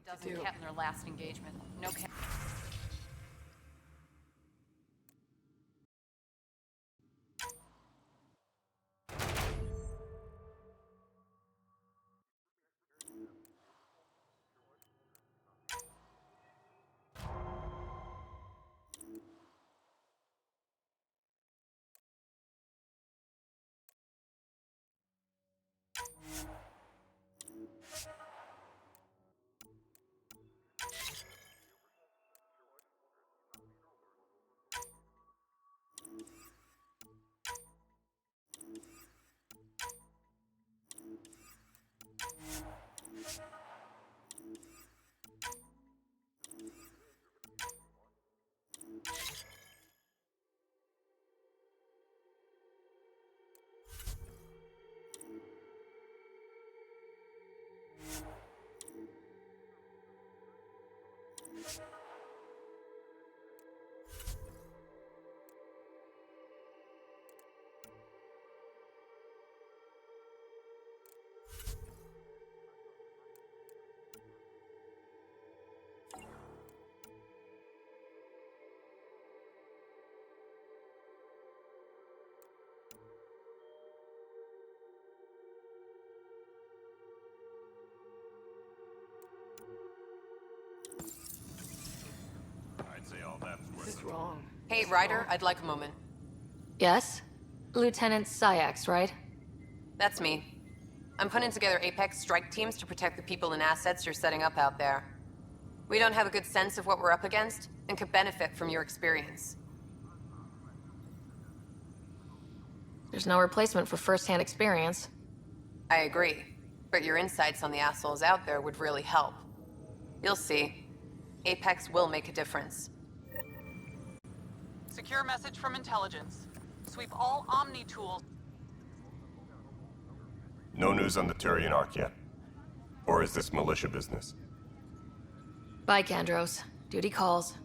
doesn't count in their last engagement. No cap. What's wrong? Hey, Ryder, I'd like a moment. Yes? Lieutenant Cicaxk, right? That's me. I'm putting together Apex strike teams to protect the people and assets you're setting up out there. We don't have a good sense of what we're up against, and could benefit from your experience. There's no replacement for first-hand experience. I agree, but your insights on the assholes out there would really help. You'll see. Apex will make a difference. Secure message from intelligence. Sweep all Omni tools. No news on the Turian Ark yet? Or is this militia business? Bye, Kandros. Duty calls.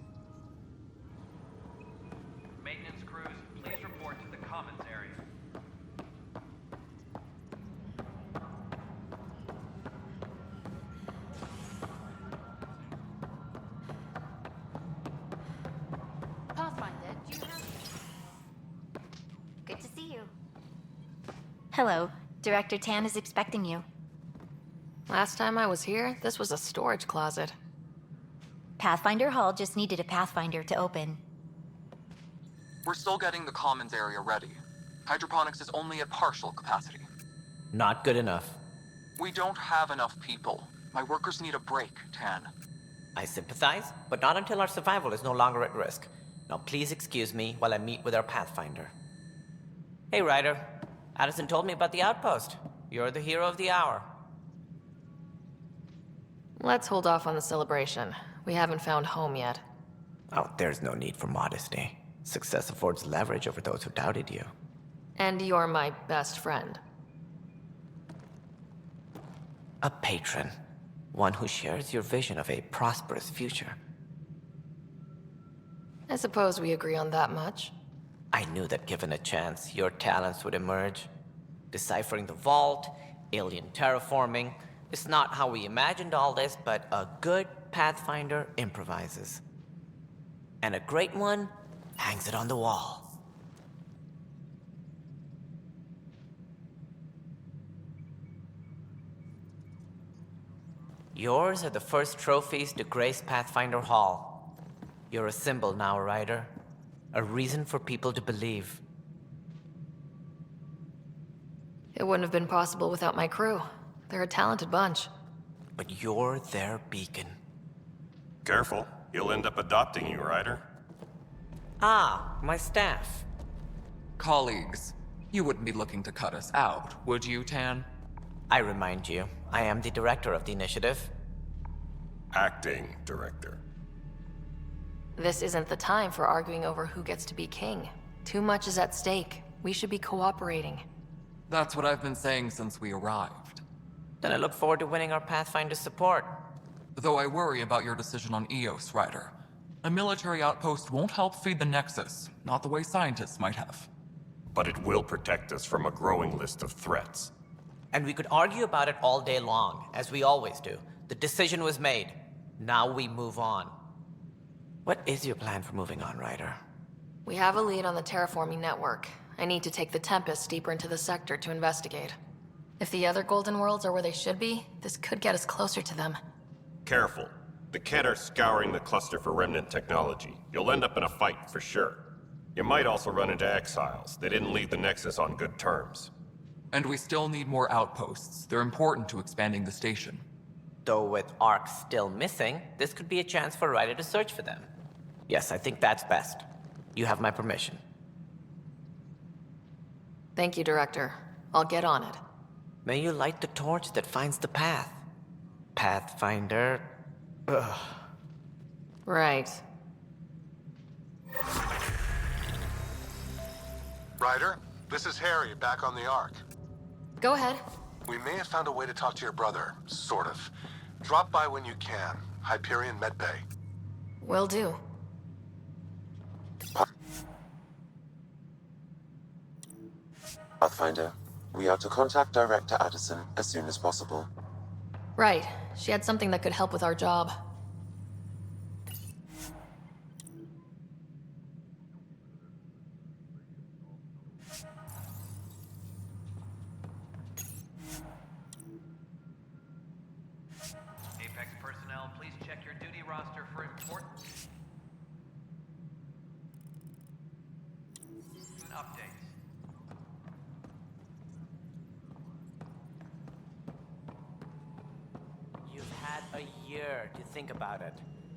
Maintenance crews, please report to the commons area. Pathfinder, do you have... Good to see you. Hello. Director Tan is expecting you. Last time I was here, this was a storage closet. Pathfinder Hall just needed a Pathfinder to open. We're still getting the commons area ready. Hydroponics is only at partial capacity. Not good enough. We don't have enough people. My workers need a break, Tan. I sympathize, but not until our survival is no longer at risk. Now please excuse me while I meet with our Pathfinder. Hey, Ryder. Addison told me about the outpost. You're the hero of the hour. Let's hold off on the celebration. We haven't found home yet. Oh, there's no need for modesty. Success affords leverage over those who doubted you. And you're my best friend. A patron. One who shares your vision of a prosperous future. I suppose we agree on that much. I knew that given a chance, your talents would emerge. Deciphering the vault, alien terraforming. It's not how we imagined all this, but a good Pathfinder improvises. And a great one hangs it on the wall. Yours are the first trophies to grace Pathfinder Hall. You're a symbol now, Ryder. A reason for people to believe. It wouldn't have been possible without my crew. They're a talented bunch. But you're their beacon. Careful, he'll end up adopting you, Ryder. Ah, my staff. Colleagues, you wouldn't be looking to cut us out, would you, Tan? I remind you, I am the director of the initiative. Acting director. This isn't the time for arguing over who gets to be king. Too much is at stake. We should be cooperating. That's what I've been saying since we arrived. Then I look forward to winning our Pathfinder's support. Though I worry about your decision on Eos, Ryder. A military outpost won't help feed the Nexus, not the way scientists might have. But it will protect us from a growing list of threats. And we could argue about it all day long, as we always do. The decision was made. Now we move on. What is your plan for moving on, Ryder? We have a lead on the terraforming network. I need to take the Tempest deeper into the sector to investigate. If the other Golden Worlds are where they should be, this could get us closer to them. Careful. The Kett are scouring the cluster for remnant technology. You'll end up in a fight, for sure. You might also run into exiles. They didn't leave the Nexus on good terms. And we still need more outposts. They're important to expanding the station. Though with Ark still missing, this could be a chance for Ryder to search for them. Yes, I think that's best. You have my permission. Thank you, Director. I'll get on it. May you light the torch that finds the path. Pathfinder... Ugh. Right. Ryder, this is Harry, back on the Ark. Go ahead. We may have found a way to talk to your brother, sort of. Drop by when you can. Hyperion Medbay. Will do. Pathfinder, we are to contact Director Addison as soon as possible. Right. She had something that could help with our job. Apex personnel, please check your duty roster for important updates. You've had a year to think about it.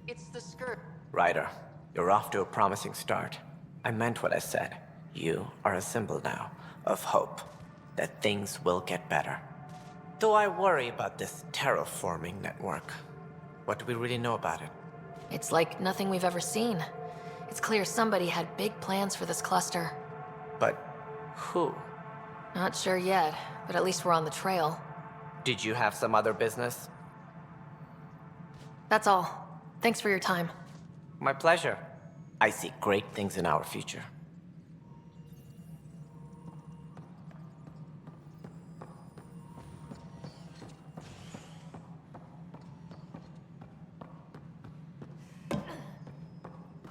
It's the skirt. Ryder, you're off to a promising start. I meant what I said. You are a symbol now of hope that things will get better. Though I worry about this terraforming network. What do we really know about it? It's like nothing we've ever seen. It's clear somebody had big plans for this cluster. But who? Not sure yet, but at least we're on the trail. Did you have some other business? That's all. Thanks for your time. My pleasure. I see great things in our future.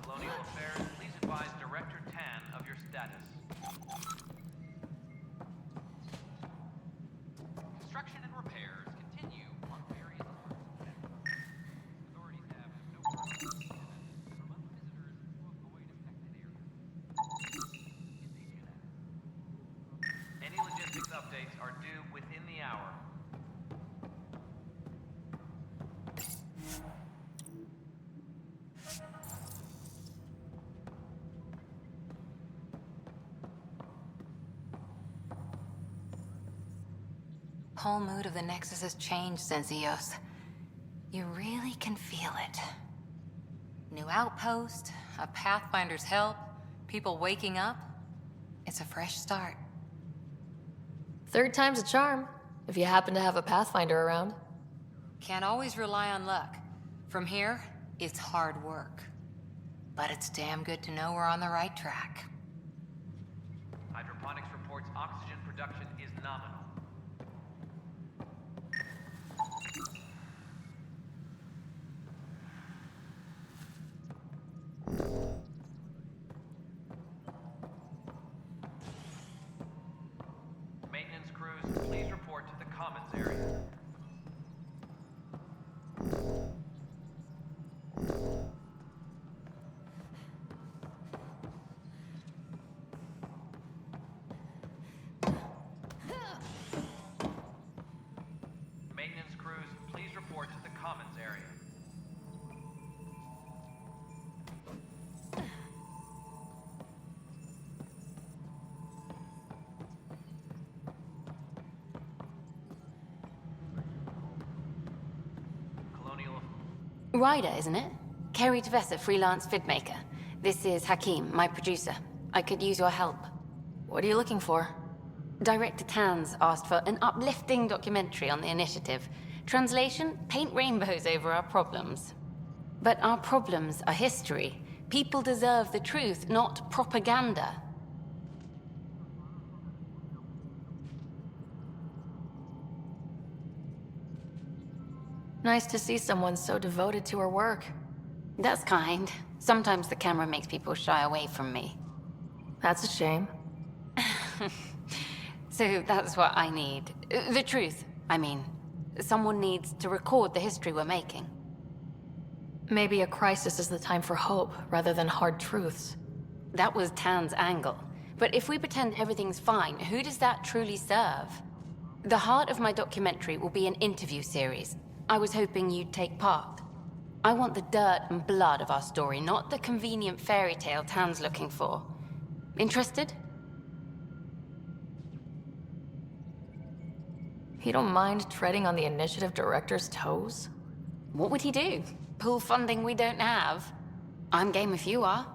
Colonial Affairs, please advise Director Tan of your status. Construction and repairs continue on various authorities have no purpose to promote visitors to avoid affected areas. Any logistics updates are due within the hour. Whole mood of the Nexus has changed since Eos. You really can feel it. New outpost, a Pathfinder's help, people waking up. It's a fresh start. Third time's a charm, if you happen to have a Pathfinder around. Can't always rely on luck. From here, it's hard work. But it's damn good to know we're on the right track. Hydroponics reports oxygen production is nominal. Maintenance crews, please report to the commons area. Maintenance crews, please report to the commons area. Colonial Ryder, isn't it? Kerry Tvessa, freelance vidmaker. This is Hakim, my producer. I could use your help. What are you looking for? Director Tan's asked for an uplifting documentary on the initiative. Translation, paint rainbows over our problems. But our problems are history. People deserve the truth, not propaganda. Nice to see someone so devoted to her work. That's kind. Sometimes the camera makes people shy away from me. That's a shame. So that's what I need. The truth, I mean. Someone needs to record the history we're making. Maybe a crisis is the time for hope, rather than hard truths. That was Tan's angle. But if we pretend everything's fine, who does that truly serve? The heart of my documentary will be an interview series. I was hoping you'd take part. I want the dirt and blood of our story, not the convenient fairy tale Tan's looking for. Interested? You don't mind treading on the initiative director's toes? What would he do? Pull funding we don't have? I'm game if you are.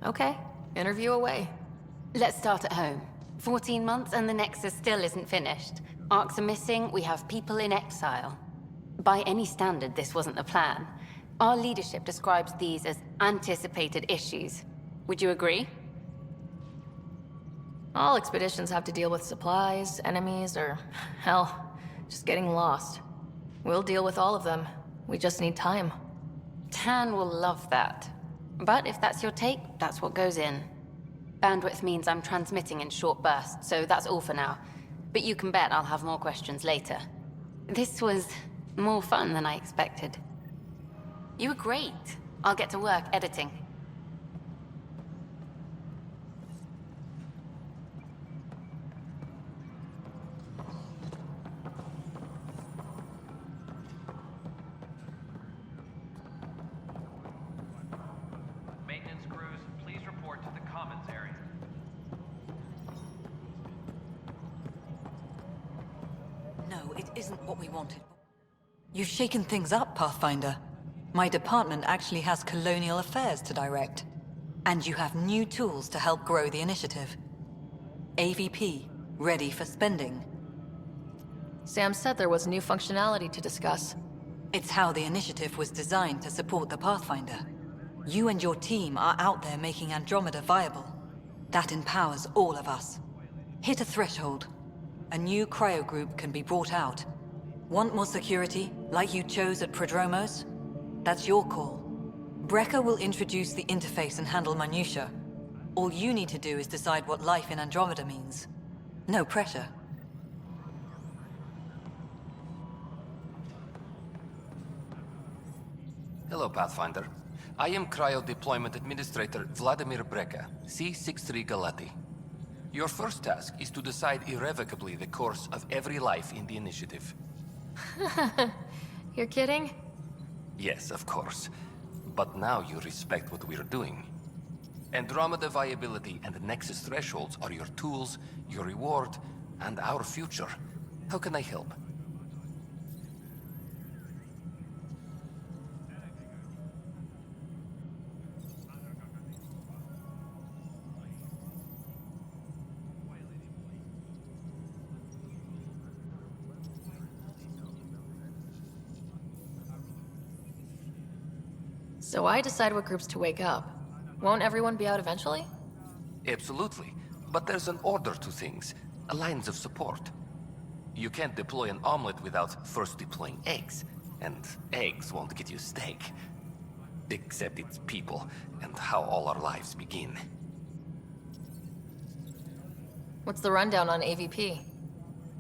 Okay, interview away. Let's start at home. 14 months and the Nexus still isn't finished. Arcs are missing, we have people in exile. By any standard, this wasn't the plan. Our leadership describes these as anticipated issues. Would you agree? All expeditions have to deal with supplies, enemies, or, hell, just getting lost. We'll deal with all of them. We just need time. Tan will love that. But if that's your take, that's what goes in. Bandwidth means I'm transmitting in short bursts, so that's all for now. But you can bet I'll have more questions later. This was more fun than I expected. You were great. I'll get to work editing. Maintenance crews, please report to the commons area. No, it isn't what we wanted. You've shaken things up, Pathfinder. My department actually has colonial affairs to direct. And you have new tools to help grow the initiative. AVP, ready for spending. Sam said there was new functionality to discuss. It's how the initiative was designed to support the Pathfinder. You and your team are out there making Andromeda viable. That empowers all of us. Hit a threshold. A new cryo group can be brought out. Want more security, like you chose at Prodromos? That's your call. Brecker will introduce the interface and handle minutiae. All you need to do is decide what life in Andromeda means. No pressure. Hello, Pathfinder. I am Cryo Deployment Administrator Vladimir Brecker, C-63 Galati. Your first task is to decide irrevocably the course of every life in the initiative. You're kidding? Yes, of course. But now you respect what we're doing. Andromeda viability and Nexus thresholds are your tools, your reward, and our future. How can I help? So I decide what groups to wake up. Won't everyone be out eventually? Absolutely. But there's an order to things, lines of support. You can't deploy an omelet without first deploying eggs. And eggs won't get you steak. Except it's people, and how all our lives begin. What's the rundown on AVP?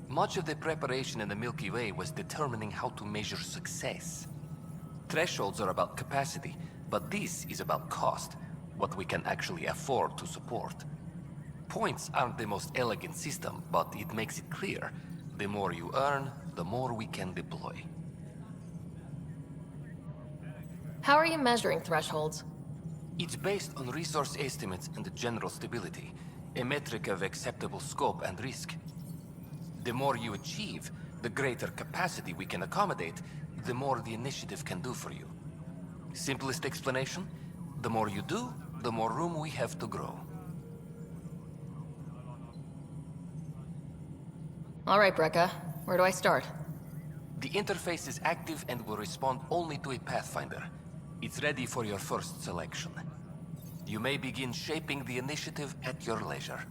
Much of the preparation in the Milky Way was determining how to measure success. Thresholds are about capacity, but this is about cost, what we can actually afford to support. Points aren't the most elegant system, but it makes it clear. The more you earn, the more we can deploy. How are you measuring thresholds? It's based on resource estimates and general stability, a metric of acceptable scope and risk. The more you achieve, the greater capacity we can accommodate, the more the initiative can do for you. Simplest explanation, the more you do, the more room we have to grow. All right, Brekka. Where do I start? The interface is active and will respond only to a Pathfinder. It's ready for your first selection. You may begin shaping the initiative at your leisure.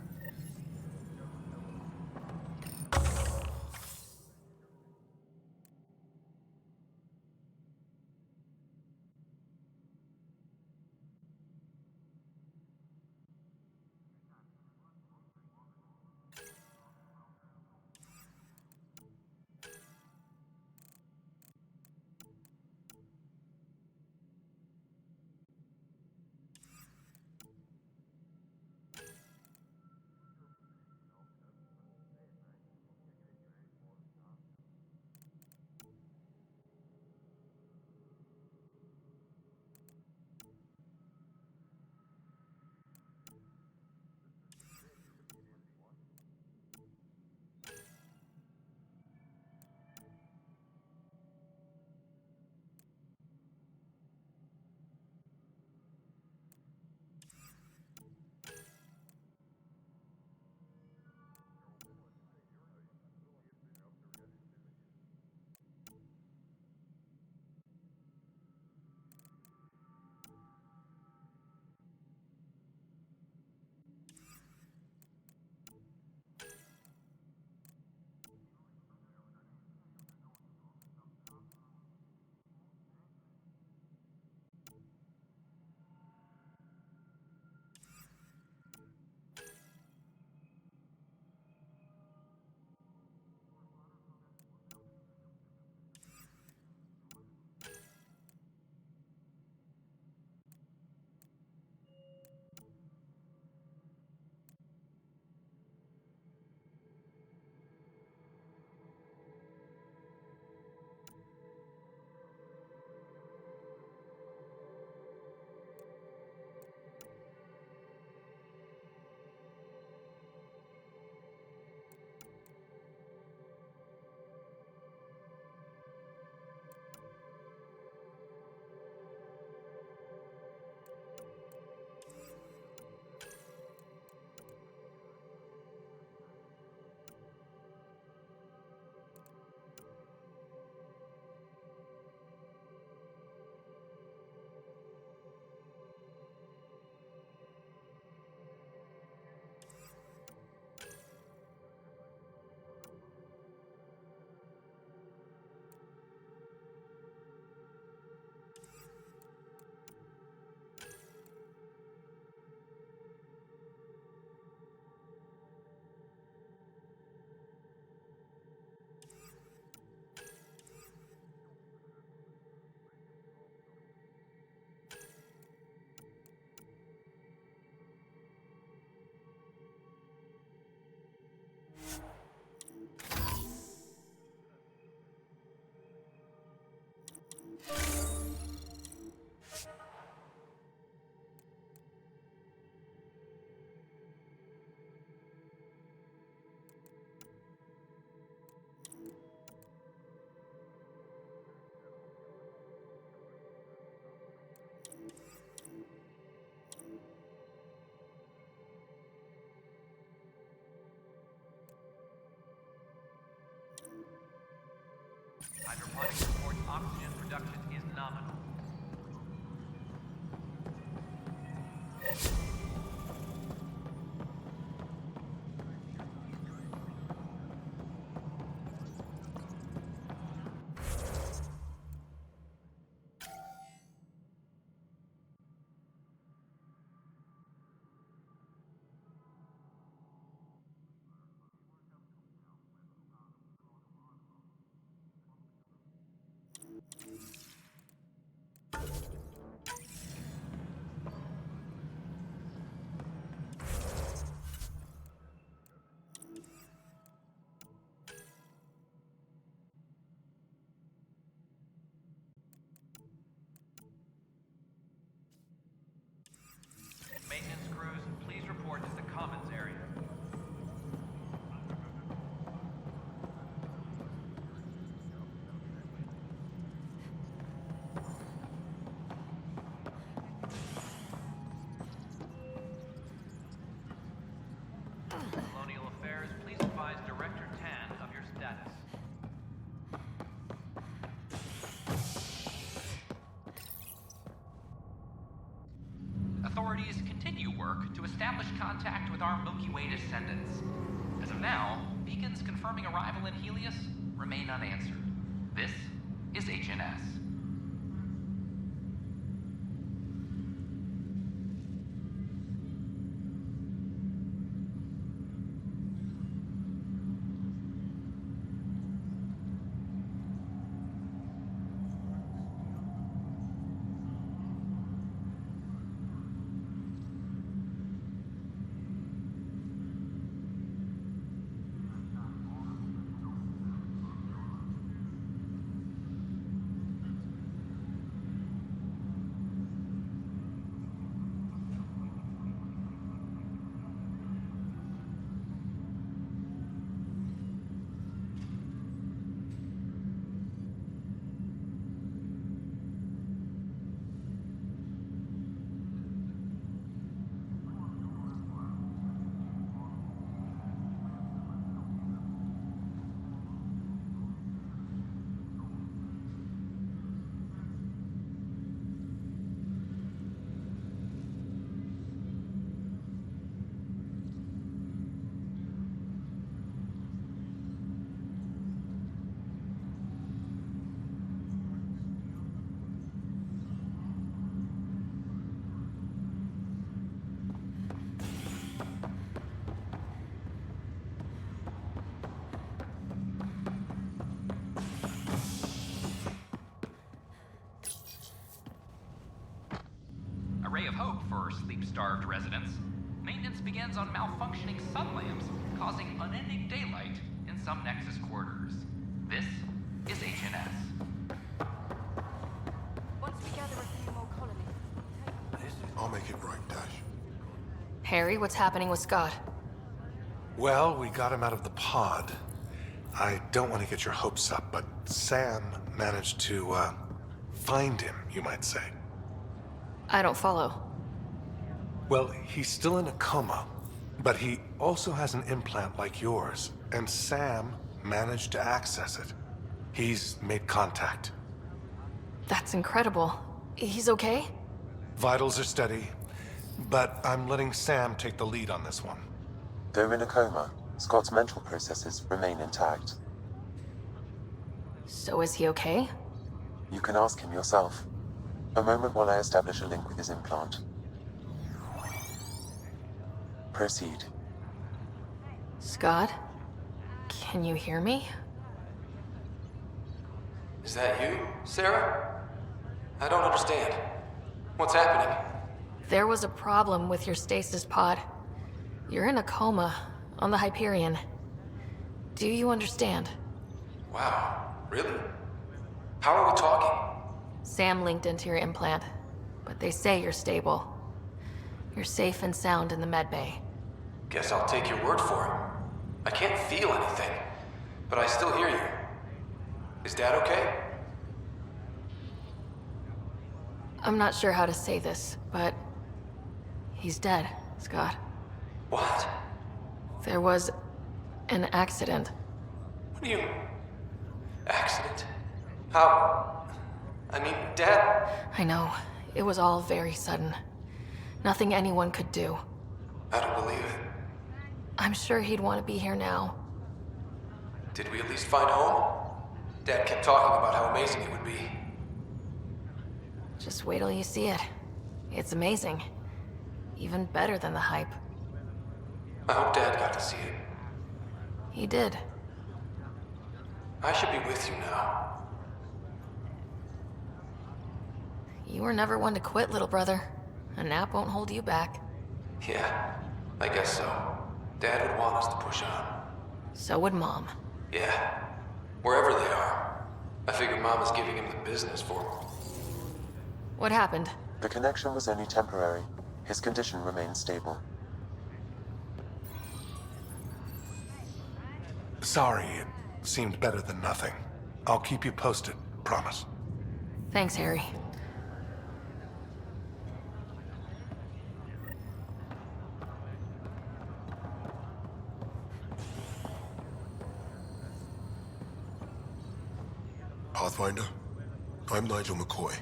reduction is nominal. Maintenance crews, please report to the commons area. Colonial Affairs, please advise Director Tan of your status. Authorities continue work to establish contact with our Milky Way descendants. As of now, beacons confirming arrival in Helios remain unanswered. This is HNS. A ray of hope for sleep-starved residents. Maintenance begins on malfunctioning sun lamps, causing unending daylight in some Nexus quarters. This is HNS. Once we gather a few more colonies. I'll make it right, Dash. Harry, what's happening with Scott? Well, we got him out of the pod. I don't want to get your hopes up, but Sam managed to, find him, you might say. I don't follow. Well, he's still in a coma, but he also has an implant like yours, and Sam managed to access it. He's made contact. That's incredible. He's okay? Vitals are steady, but I'm letting Sam take the lead on this one. Though in a coma, Scott's mental processes remain intact. So is he okay? You can ask him yourself. A moment while I establish a link with his implant. Proceed. Scott? Can you hear me? Is that you, Sarah? I don't understand. What's happening? There was a problem with your stasis pod. You're in a coma on the Hyperion. Do you understand? Wow, really? How are we talking? Sam linked into your implant, but they say you're stable. You're safe and sound in the medbay. Guess I'll take your word for it. I can't feel anything, but I still hear you. Is Dad okay? I'm not sure how to say this, but he's dead, Scott. What? There was an accident. What do you... Accident? How... I mean, Dad... I know. It was all very sudden. Nothing anyone could do. I don't believe it. I'm sure he'd want to be here now. Did we at least find home? Dad kept talking about how amazing it would be. Just wait till you see it. It's amazing. Even better than the hype. I hope Dad got to see it. He did. I should be with you now. You were never one to quit, little brother. A nap won't hold you back. Yeah, I guess so. Dad would want us to push on. So would Mom. Yeah, wherever they are. I figure Mom is giving him the business for him. What happened? The connection was only temporary. His condition remains stable. Sorry, it seemed better than nothing. I'll keep you posted, promise. Thanks, Harry. Pathfinder, I'm Nigel McCoy.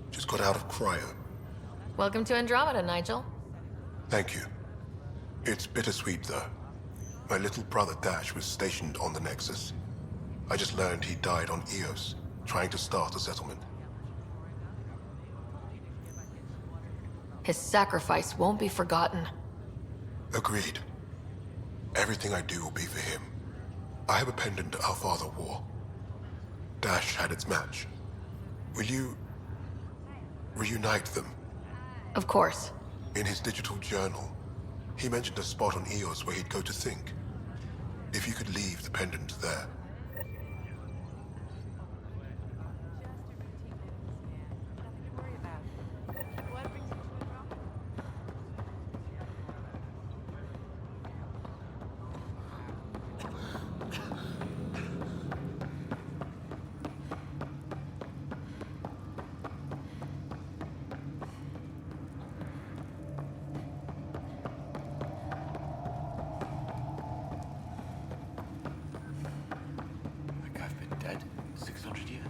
Just got out of cryo. Welcome to Andromeda, Nigel. Thank you. It's bittersweet, though. My little brother Dash was stationed on the Nexus. I just learned he died on Eos, trying to start a settlement. His sacrifice won't be forgotten. Agreed. Everything I do will be for him. I have a pendant our father wore. Dash had its match. Will you... reunite them? Of course. In his digital journal, he mentioned a spot on Eos where he'd go to think. If you could leave the pendant there. Dead 600 years.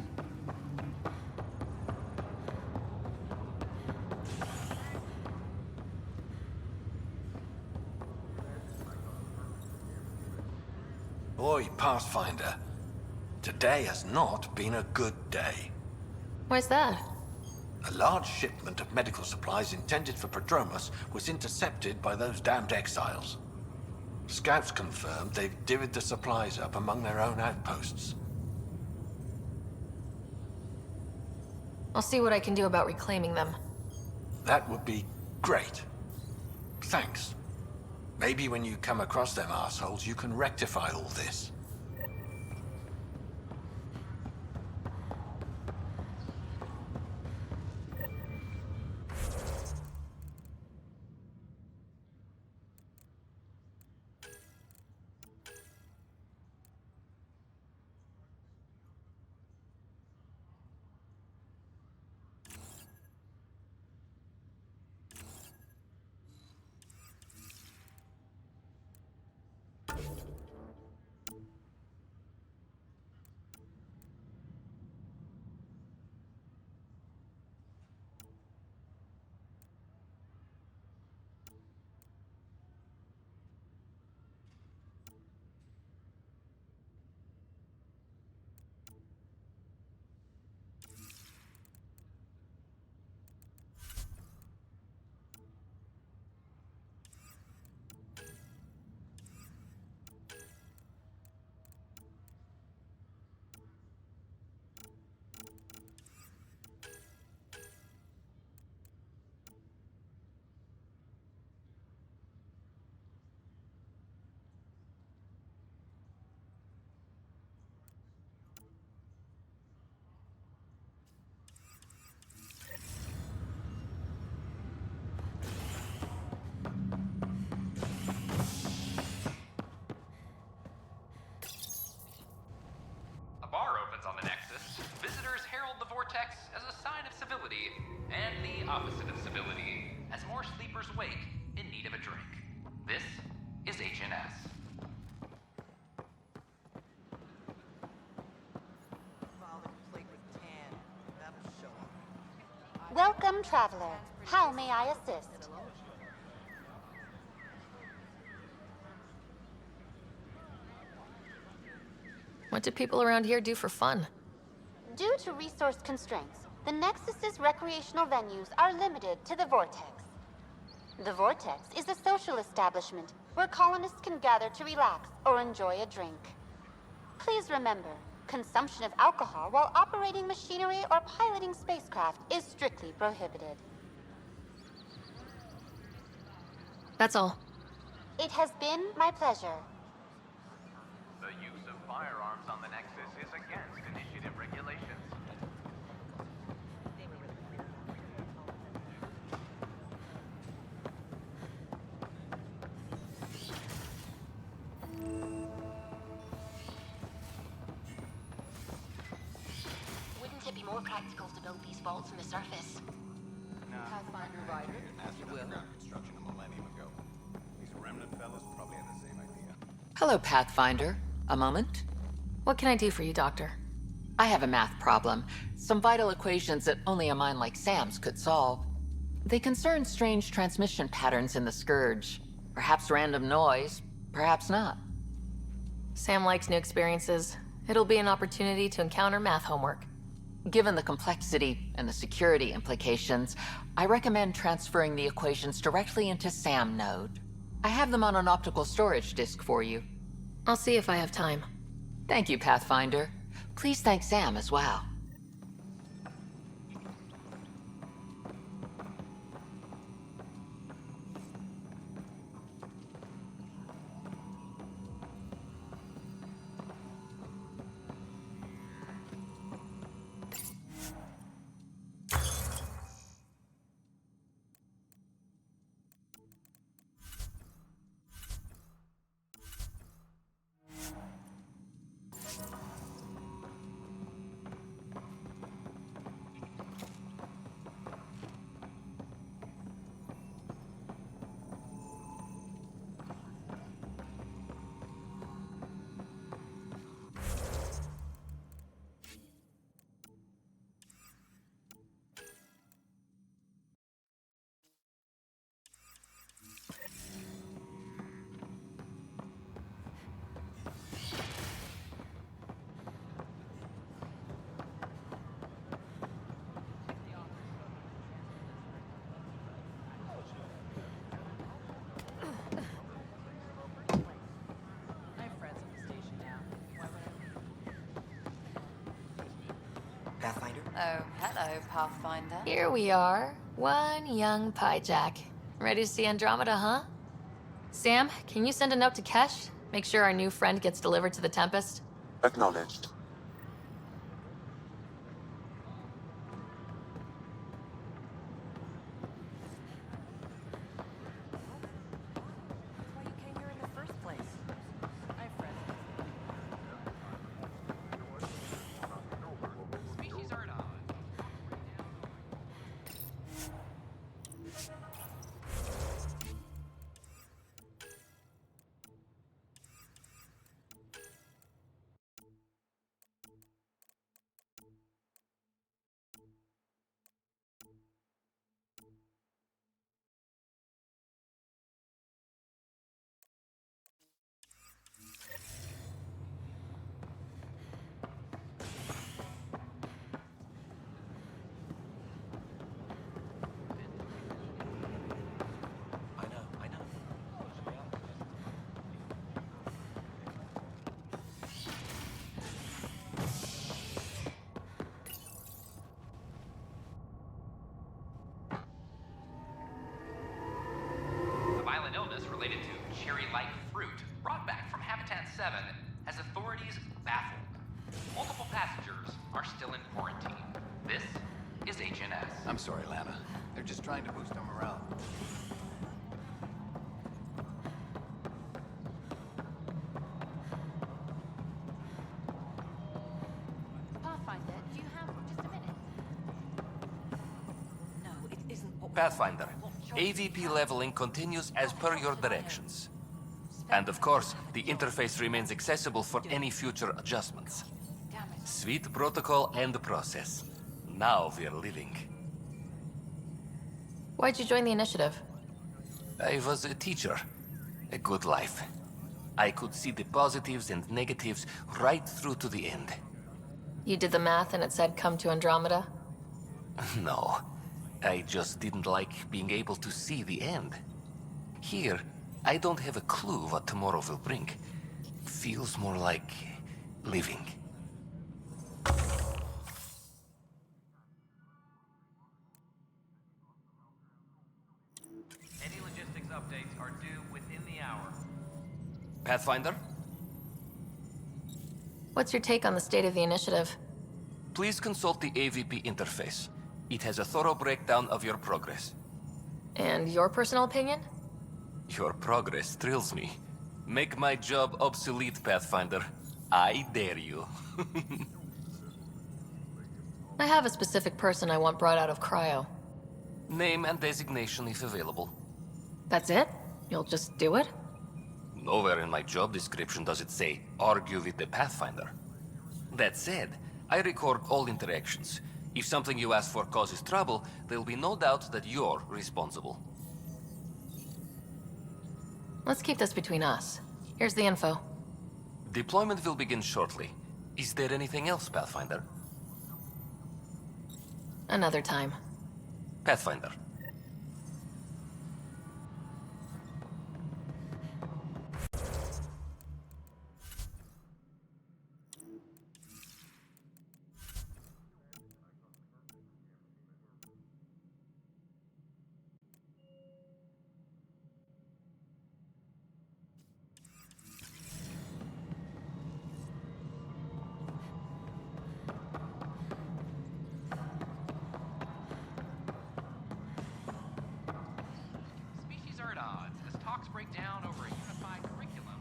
Boy, Pathfinder, today has not been a good day. Why's that? A large shipment of medical supplies intended for Prodromos was intercepted by those damned exiles. Scouts confirmed they've divvied the supplies up among their own outposts. I'll see what I can do about reclaiming them. That would be great. Thanks. Maybe when you come across them assholes, you can rectify all this. Welcome, traveler. How may I assist? What do people around here do for fun? Due to resource constraints, the Nexus's recreational venues are limited to the Vortex. The Vortex is a social establishment where colonists can gather to relax or enjoy a drink. Please remember, consumption of alcohol while operating machinery or piloting spacecraft is strictly prohibited. That's all. It has been my pleasure. The use of firearms on the Nexus is against initiative regulations. Wouldn't it be more practical to build these vaults on the surface? Pathfinder Ryder, if you will. Construction a millennium ago. These remnant fellas probably had the same idea. Hello, Pathfinder. A moment? What can I do for you, Doctor? I have a math problem. Some vital equations that only a mind like Sam's could solve. They concern strange transmission patterns in the Scourge. Perhaps random noise, perhaps not. Sam likes new experiences. It'll be an opportunity to encounter math homework. Given the complexity and the security implications, I recommend transferring the equations directly into SAM node. I have them on an optical storage disk for you. I'll see if I have time. Thank you, Pathfinder. Please thank Sam as well. Pathfinder? Oh, hello, Pathfinder. Here we are, one young Pyjack. Ready to see Andromeda, huh? Sam, can you send a note to Kesh? Make sure our new friend gets delivered to the Tempest? Acknowledged. Why you came here in the first place? Hi, Fred. Species are not. I know. A violent illness related to cherry-like fruit brought back from Habitat 7 has authorities baffled. Multiple passengers are still in quarantine. This is HNS. I'm sorry, Lana. They're just trying to boost our morale. Pathfinder, do you have just a minute? No, it isn't. Pathfinder, AVP leveling continues as per your directions. And of course, the interface remains accessible for any future adjustments. Sweet protocol and process. Now we're living. Why'd you join the initiative? I was a teacher. A good life. I could see the positives and negatives right through to the end. You did the math and it said come to Andromeda? No. I just didn't like being able to see the end. Here, I don't have a clue what tomorrow will bring. Feels more like living. Any logistics updates are due within the hour. Pathfinder? What's your take on the state of the initiative? Please consult the AVP interface. It has a thorough breakdown of your progress. And your personal opinion? Your progress thrills me. Make my job obsolete, Pathfinder. I dare you. I have a specific person I want brought out of cryo. Name and designation if available. That's it? You'll just do it? Nowhere in my job description does it say, argue with the Pathfinder. That said, I record all interactions. If something you ask for causes trouble, there'll be no doubt that you're responsible. Let's keep this between us. Here's the info. Deployment will begin shortly. Is there anything else, Pathfinder? Another time. Pathfinder. Species are at odds as talks break down over a unified curriculum.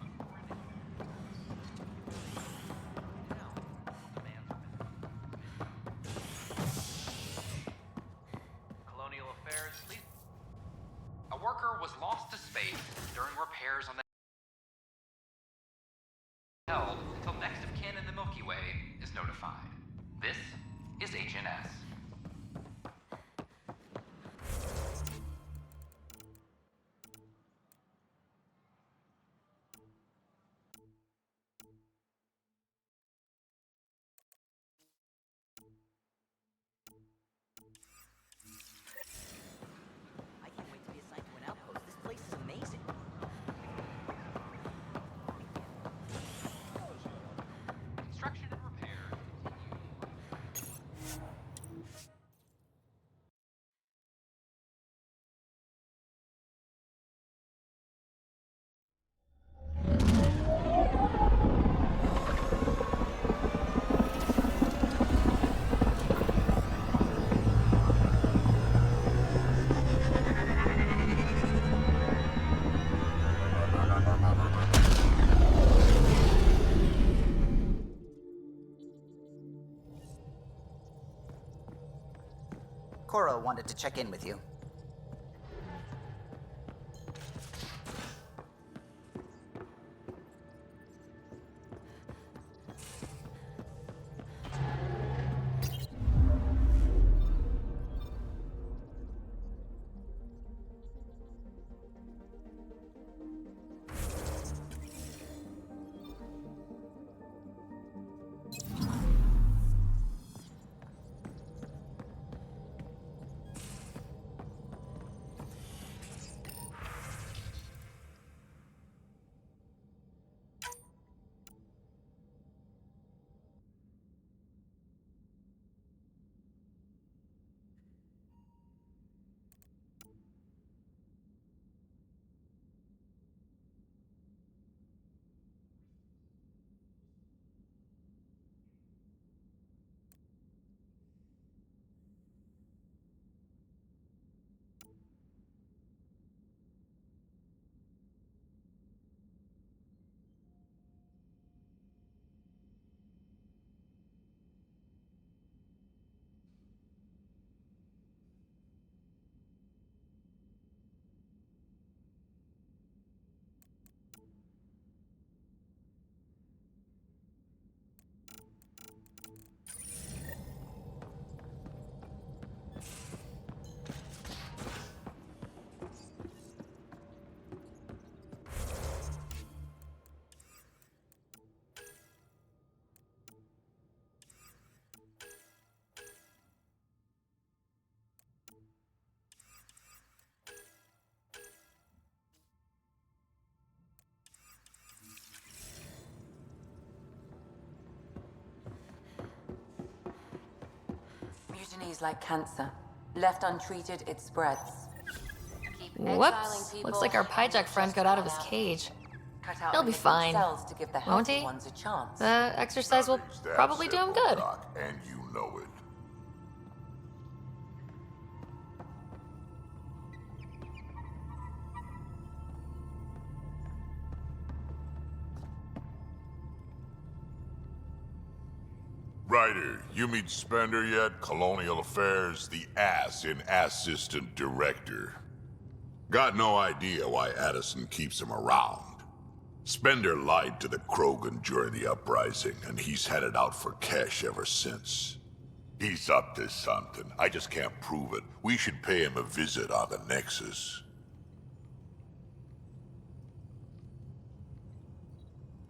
Colonial Affairs, please. A worker was lost to space during repairs on the held until next of kin in the Milky Way is notified. This is HNS. I can't wait to be assigned to an outpost. This place is amazing. Construction and repair Cora wanted to check in with you. is like cancer. Left untreated, it spreads. Keep exiling Whoops. people Looks like our and hijack friend got out of his cage. Cut out He'll be malignant fine. cells to give the Won't healthy he? ones a chance. The exercise will probably do him good. And you know it. Ryder, you meet Spender yet? Colonial Affairs, the ass in Assistant Director. Got no idea why Addison keeps him around. Spender lied to the Krogan during the uprising, and he's headed out for cash ever since. He's up to something. I just can't prove it. We should pay him a visit on the Nexus.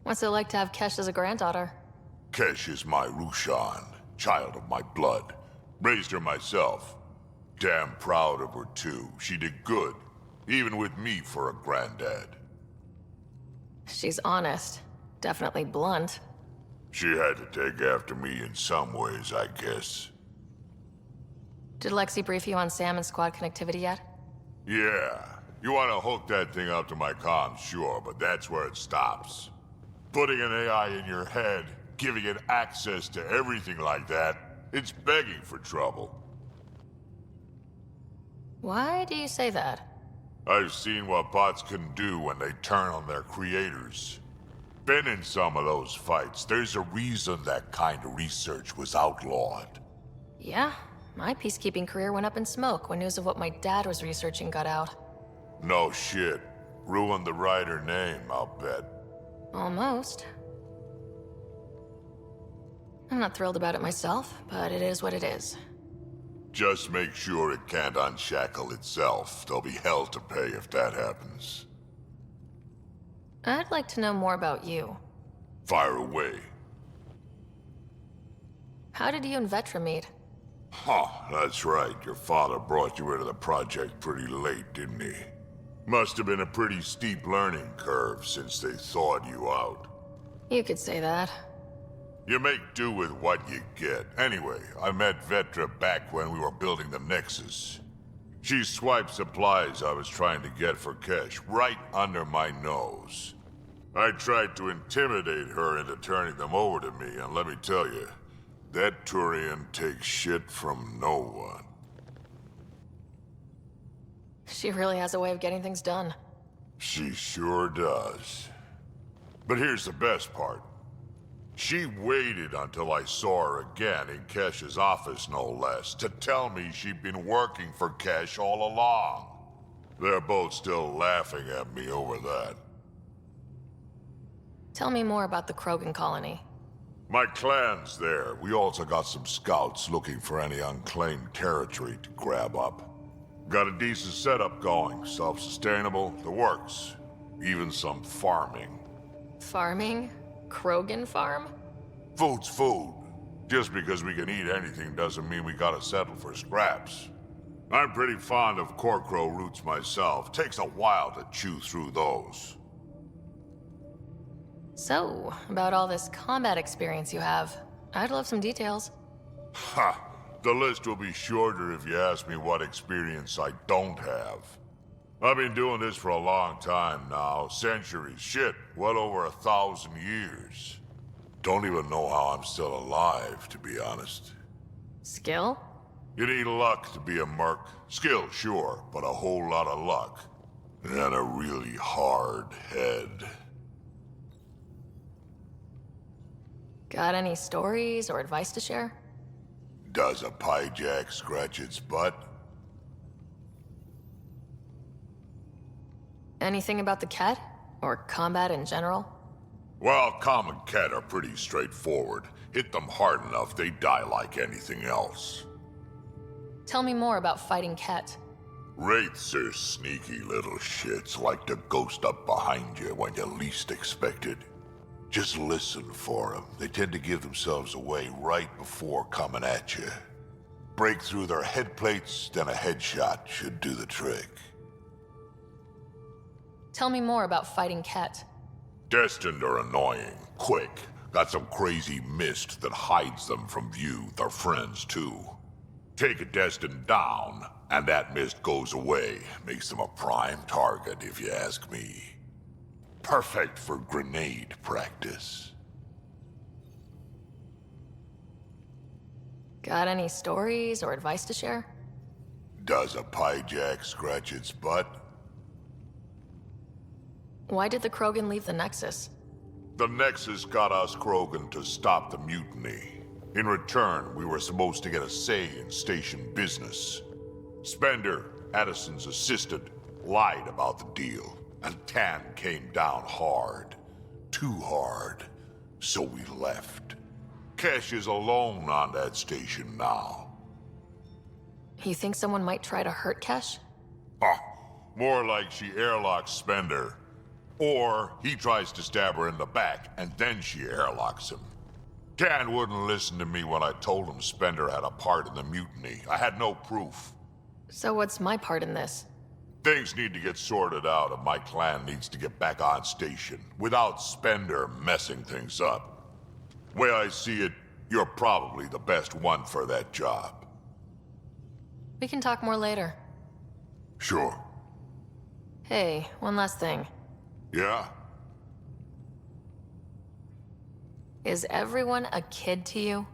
What's it like to have Kesh as a granddaughter? Kesh is my Rushan, child of my blood. Raised her myself. Damn proud of her too. She did good, even with me for a granddad. She's honest. Definitely blunt. She had to take after me in some ways, I guess. Did Lexi brief you on Sam and squad connectivity yet? Yeah. You want to hook that thing up to my comms, sure, but that's where it stops. Putting an AI in your head, giving it access to everything like that, it's begging for trouble. Why do you say that? I've seen what bots can do when they turn on their creators. Been in some of those fights. There's a reason that kind of research was outlawed. Yeah, my peacekeeping career went up in smoke when news of what my dad was researching got out. No shit. Ruined the Ryder name, I'll bet. Almost. I'm not thrilled about it myself, but it is what it is. Just make sure it can't unshackle itself. There'll be hell to pay if that happens. I'd like to know more about you. Fire away. How did you and Vetra meet? Huh, that's right. Your father brought you into the project pretty late, didn't he? Must have been a pretty steep learning curve since they thawed you out. You could say that. You make do with what you get. Anyway, I met Vetra back when we were building the Nexus. She swiped supplies I was trying to get for Kesh right under my nose. I tried to intimidate her into turning them over to me, and let me tell you, that Turian takes shit from no one. She really has a way of getting things done. She sure does. But here's the best part. She waited until I saw her again in Kesh's office, no less, to tell me she'd been working for Kesh all along. They're both still laughing at me over that. Tell me more about the Krogan colony. My clan's there. We also got some scouts looking for any unclaimed territory to grab up. Got a decent setup going, self-sustainable, the works. Even some farming. Farming? Krogan farm? Food's food. Just because we can eat anything doesn't mean we gotta settle for scraps. I'm pretty fond of Corcrow roots myself. Takes a while to chew through those. So, about all this combat experience you have, I'd love some details. Ha! The list will be shorter if you ask me what experience I don't have. I've been doing this for a long time now. Centuries. Shit, well over 1,000 years. Don't even know how I'm still alive, to be honest. Skill? You need luck to be a merc. Skill, sure, but a whole lot of luck. And a really hard head. Got any stories or advice to share? Does a pyjak scratch its butt? Anything about the Ket? Or combat in general? Well, common Ket are pretty straightforward. Hit them hard enough, they die like anything else. Tell me more about fighting Ket. Wraiths are sneaky little shits, like to ghost up behind you when you least expect it. Just listen for them. They tend to give themselves away right before coming at you. Break through their head plates, then a headshot should do the trick. Tell me more about fighting Ket. Destined are annoying, quick. Got some crazy mist that hides them from view, their friends too. Take a Destin down, and that mist goes away. Makes them a prime target, if you ask me. Perfect for grenade practice. Got any stories or advice to share? Does a pyjak scratch its butt? Why did the Krogan leave the Nexus? The Nexus got us Krogan to stop the mutiny. In return, we were supposed to get a say in station business. Spender, Addison's assistant, lied about the deal, and Tan came down hard. Too hard. So we left. Kesh is alone on that station now. You think someone might try to hurt Kesh? More like she airlocks Spender. Or he tries to stab her in the back, and then she airlocks him. Tan wouldn't listen to me when I told him Spender had a part in the mutiny. I had no proof. So what's my part in this? Things need to get sorted out, and my clan needs to get back on station, without Spender messing things up. Way I see it, you're probably the best one for that job. We can talk more later. Sure. Hey, one last thing. Yeah? Is everyone a kid to you?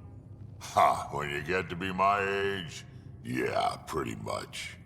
Ha, when you get to be my age, yeah, pretty much.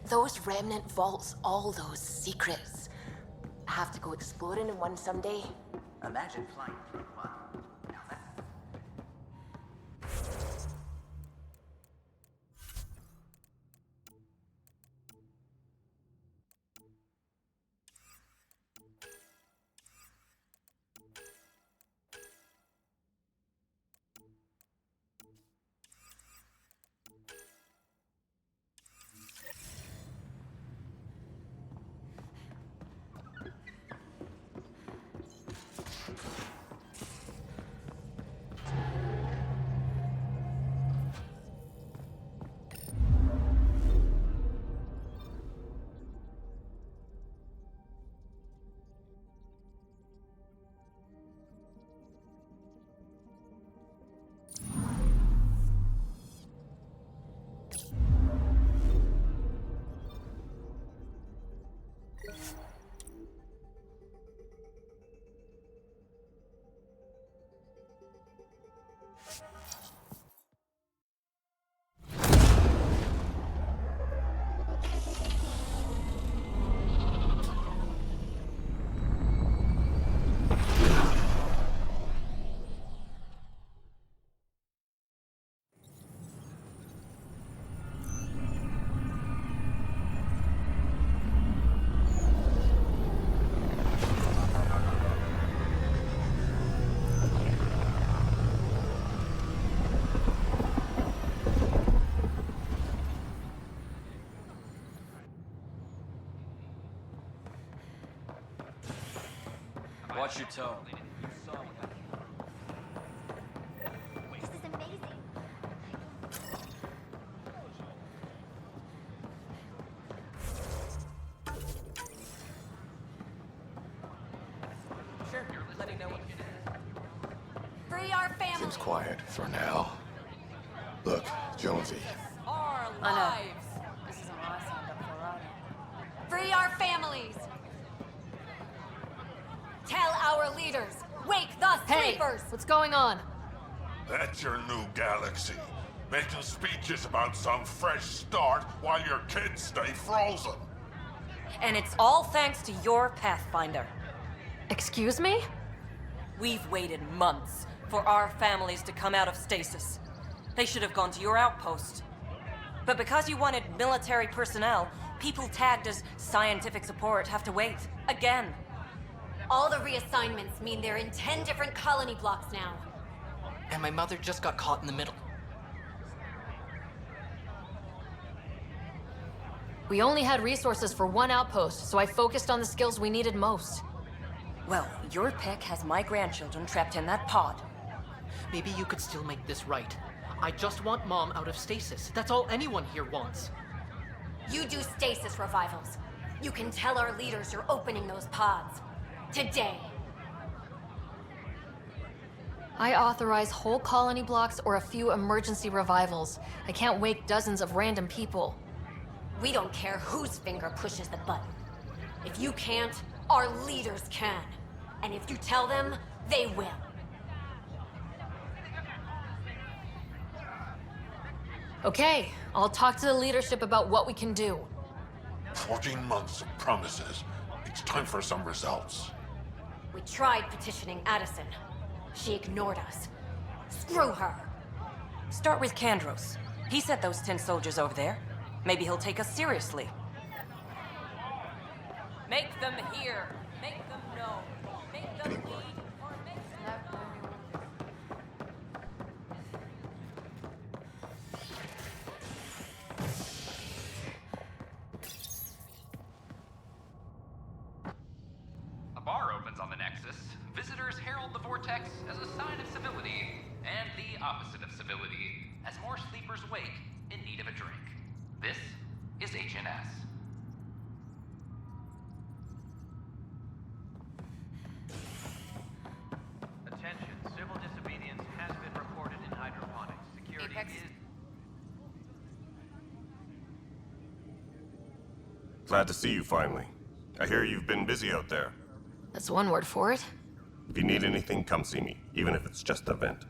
Those remnant vaults, all those secrets. I have to go exploring in one someday. Imagine flying through one. Now that... Watch your tone. This is amazing. Sure, let me know what you do. Free our families! Seems quiet for now. Look, Jonesy. Our lives! This isn't what I signed up for either. Free our families! Tell our leaders, wake the sleepers! What's going on? That's your new galaxy. Making speeches about some fresh start while your kids stay frozen. And it's all thanks to your Pathfinder. Excuse me? We've waited months for our families to come out of stasis. They should have gone to your outpost. But because you wanted military personnel, people tagged as scientific support have to wait. Again. All the reassignments mean they're in 10 different colony blocks now. And my mother just got caught in the middle. We only had resources for one outpost, so I focused on the skills we needed most. Well, your pick has my grandchildren trapped in that pod. Maybe you could still make this right. I just want Mom out of stasis. That's all anyone here wants. You do stasis revivals. You can tell our leaders you're opening those pods. Today. I authorize whole colony blocks or a few emergency revivals. I can't wake dozens of random people. We don't care whose finger pushes the button. If you can't, our leaders can. And if you tell them, they will. Okay, I'll talk to the leadership about what we can do. 14 months of promises. It's time for some results. We tried petitioning Addison. She ignored us. Screw her. Start with Kandros. He sent those 10 soldiers over there. Maybe he'll take us seriously. Make them hear. Make them know. Make them lead. Or make them... A bar opens on the Nexus. Visitors herald the vortex as a sign of civility, and the opposite of civility, as more sleepers wake in need of a drink. This is HNS. Attention, civil disobedience has been reported in hydroponics. Security is... Glad to see you finally. I hear you've been busy out there. That's one word for it. If you need anything, come see me, even if it's just a vent.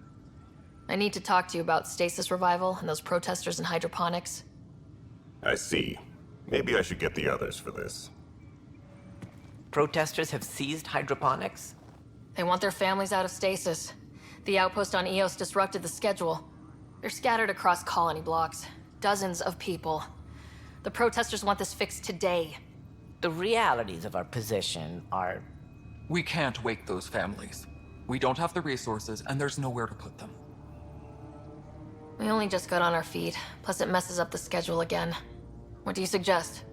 I need to talk to you about stasis revival and those protesters in hydroponics. I see. Maybe I should get the others for this. Protesters have seized hydroponics? They want their families out of stasis. The outpost on Eos disrupted the schedule. They're scattered across colony blocks. Dozens of people. The protesters want this fixed today. The realities of our position are... We can't wake those families. We don't have the resources, and there's nowhere to put them. We only just got on our feet. Plus it messes up the schedule again. What do you suggest?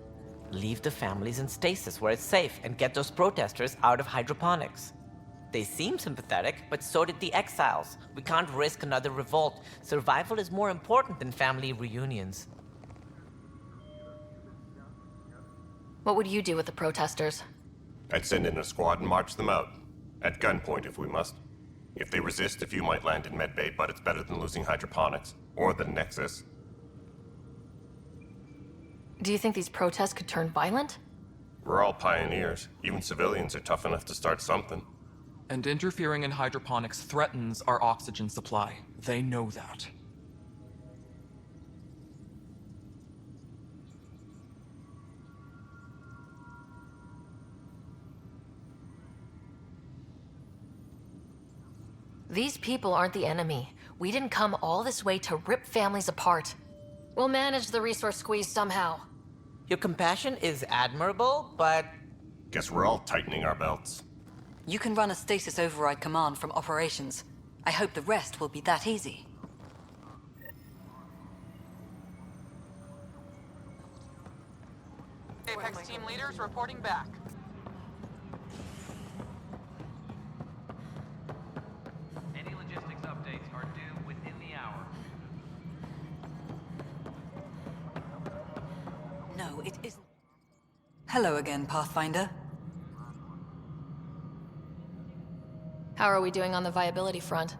Leave the families in stasis where it's safe and get those protesters out of hydroponics. They seem sympathetic, but so did the exiles. We can't risk another revolt. Survival is more important than family reunions. What would you do with the protesters? I'd send in a squad and march them out. At gunpoint if we must. If they resist, a few might land in medbay, but it's better than losing hydroponics. Or the Nexus. Do you think these protests could turn violent? We're all pioneers. Even civilians are tough enough to start something. And interfering in hydroponics threatens our oxygen supply. They know that. These people aren't the enemy. We didn't come all this way to rip families apart. We'll manage the resource squeeze somehow. Your compassion is admirable, but... Guess we're all tightening our belts. You can run a stasis override command from operations. I hope the rest will be that easy. Apex team leaders reporting back. Any logistics updates are due within the hour. No, it isn't. Hello again, Pathfinder. How are we doing on the viability front?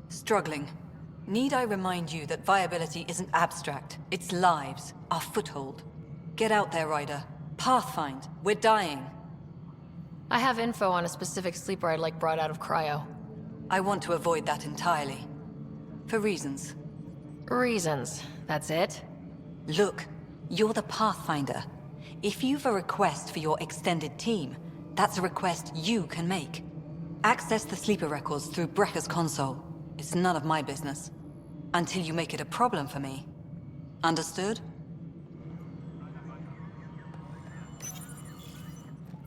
Struggling. Need I remind you that viability isn't abstract? It's lives, our foothold. Get out there, Ryder. Pathfind. We're dying. I have info on a specific sleeper I'd like brought out of cryo. I want to avoid that entirely. For reasons. Reasons, that's it? Look, you're the Pathfinder. If you've a request for your extended team, that's a request you can make. Access the sleeper records through Brekker's console. It's none of my business. Until you make it a problem for me. Understood?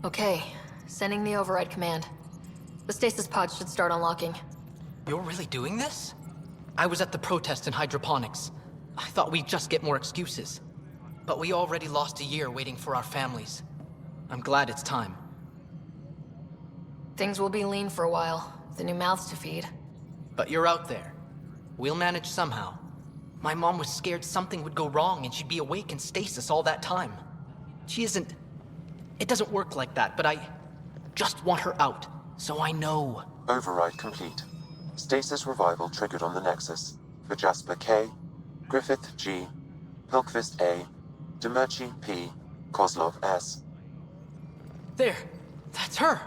Okay, sending the override command. The stasis pod should start unlocking. You're really doing this? I was at the protest in hydroponics. I thought we'd just get more excuses. But we already lost a year waiting for our families. I'm glad it's time. Things will be lean for a while. The new mouths to feed. But you're out there. We'll manage somehow. My mom was scared something would go wrong and she'd be awake in stasis all that time. She isn't... It doesn't work like that, but I just want her out, so I know. Override complete. Stasis revival triggered on the Nexus. For Jasper K, Griffith G, Pilkvist A, Demerchi P, Kozlov S. There! That's her!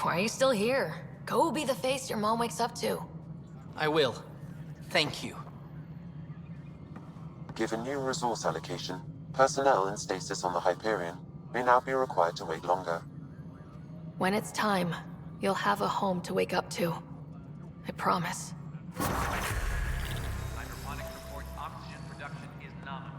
Why are you still here? Go be the face your mom wakes up to. I will. Thank you. Given new resource allocation, personnel in stasis on the Hyperion may now be required to wait longer. When it's time, you'll have a home to wake up to. I promise. Hydroponics reports oxygen production is nominal.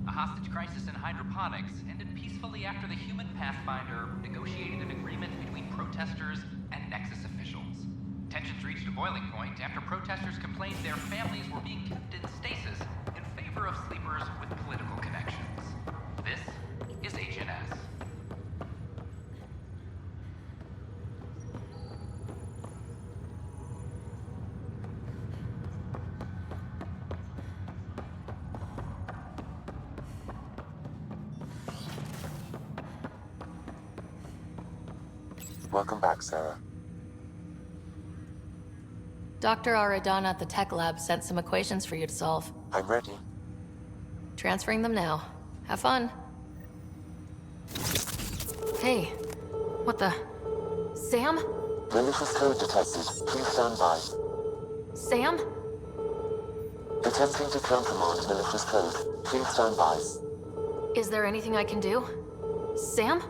A hostage crisis in hydroponics ended peacefully after the human Pathfinder negotiated an agreement between protesters and Nexus officials. Tensions reached a boiling point after protesters complained their families were being kept in stasis in favor of sleepers with political connections. This is Agent S. Welcome back, Sarah. Dr. Aradana at the tech lab sent some equations for you to solve. I'm ready. Transferring them now. Have fun. Hey, what the? Sam? Malicious code detected. Please stand by. Sam? Attempting to countermand malicious code. Please stand by. Is there anything I can do? Sam?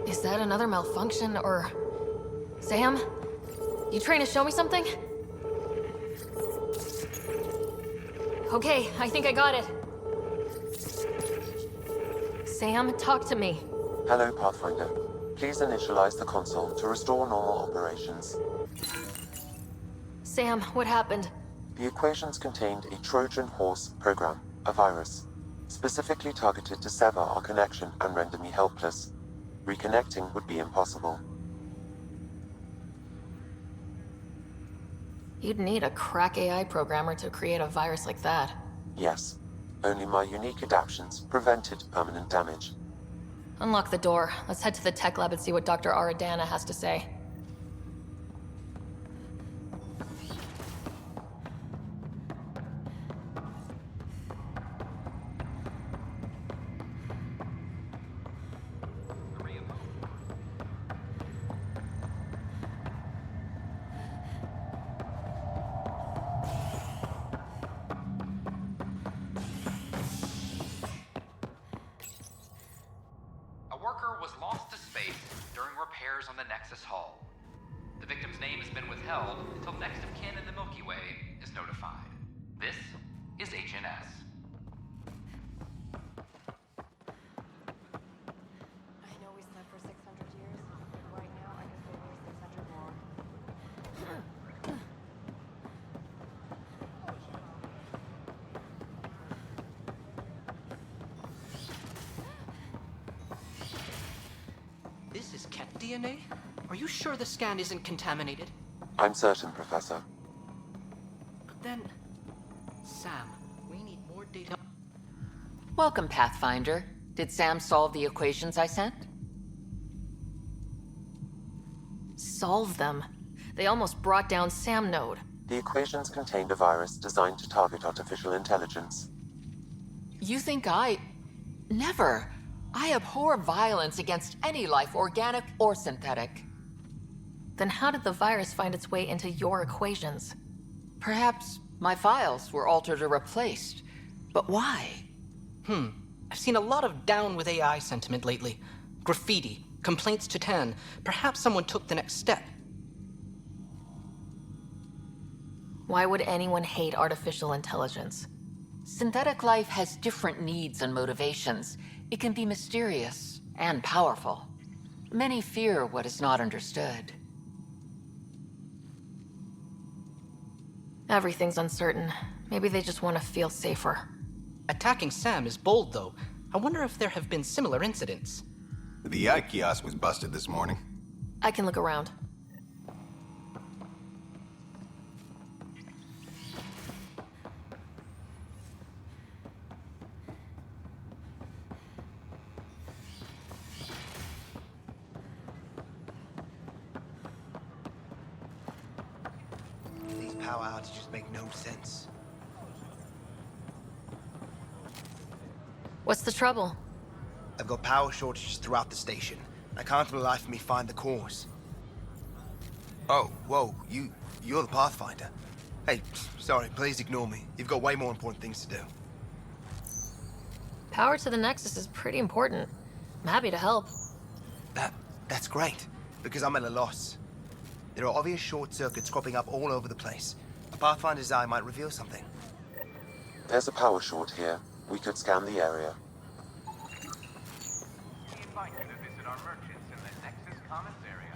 Is that another malfunction, or... Sam? You trying to show me something? Okay, I think I got it. Sam, talk to me. Hello, Pathfinder. Please initialize the console to restore normal operations. Sam, what happened? The equations contained a Trojan horse program, a virus, specifically targeted to sever our connection and render me helpless. Reconnecting would be impossible. You'd need a crack AI programmer to create a virus like that. Yes. Only my unique adaptions prevented permanent damage. Unlock the door. Let's head to the tech lab and see what Dr. Aradana has to say. A worker was lost to space during repairs on the Nexus hull. The victim's name has been withheld until next of kin in the Milky Way is notified. This is HNS. I know we slept for 600 years, but right now I can stay here 600 more. This is cat DNA? Are you sure the scan isn't contaminated? I'm certain, Professor. But then... Sam, we need more data. Welcome, Pathfinder. Did Sam solve the equations I sent? Solve them? They almost brought down Sam Node. The equations contained a virus designed to target artificial intelligence. You think I... Never. I abhor violence against any life, organic or synthetic. Then how did the virus find its way into your equations? Perhaps my files were altered or replaced. But why? I've seen a lot of down with AI sentiment lately. Graffiti, complaints to Tan. Perhaps someone took the next step. Why would anyone hate artificial intelligence? Synthetic life has different needs and motivations. It can be mysterious and powerful. Many fear what is not understood. Everything's uncertain. Maybe they just want to feel safer. Attacking Sam is bold, though. I wonder if there have been similar incidents. The eye kiosk was busted this morning. I can look around. These power outages make no sense. What's the trouble? I've got power shortages throughout the station. I can't for the life of me find the cause. Oh, whoa, you're the Pathfinder. Hey, sorry, please ignore me. You've got way more important things to do. Power to the Nexus is pretty important. I'm happy to help. That's great, because I'm at a loss. There are obvious short circuits cropping up all over the place. A Pathfinder's eye might reveal something. There's a power short here. We could scan the area. We invite you to visit our merchants in the Nexus Commons area.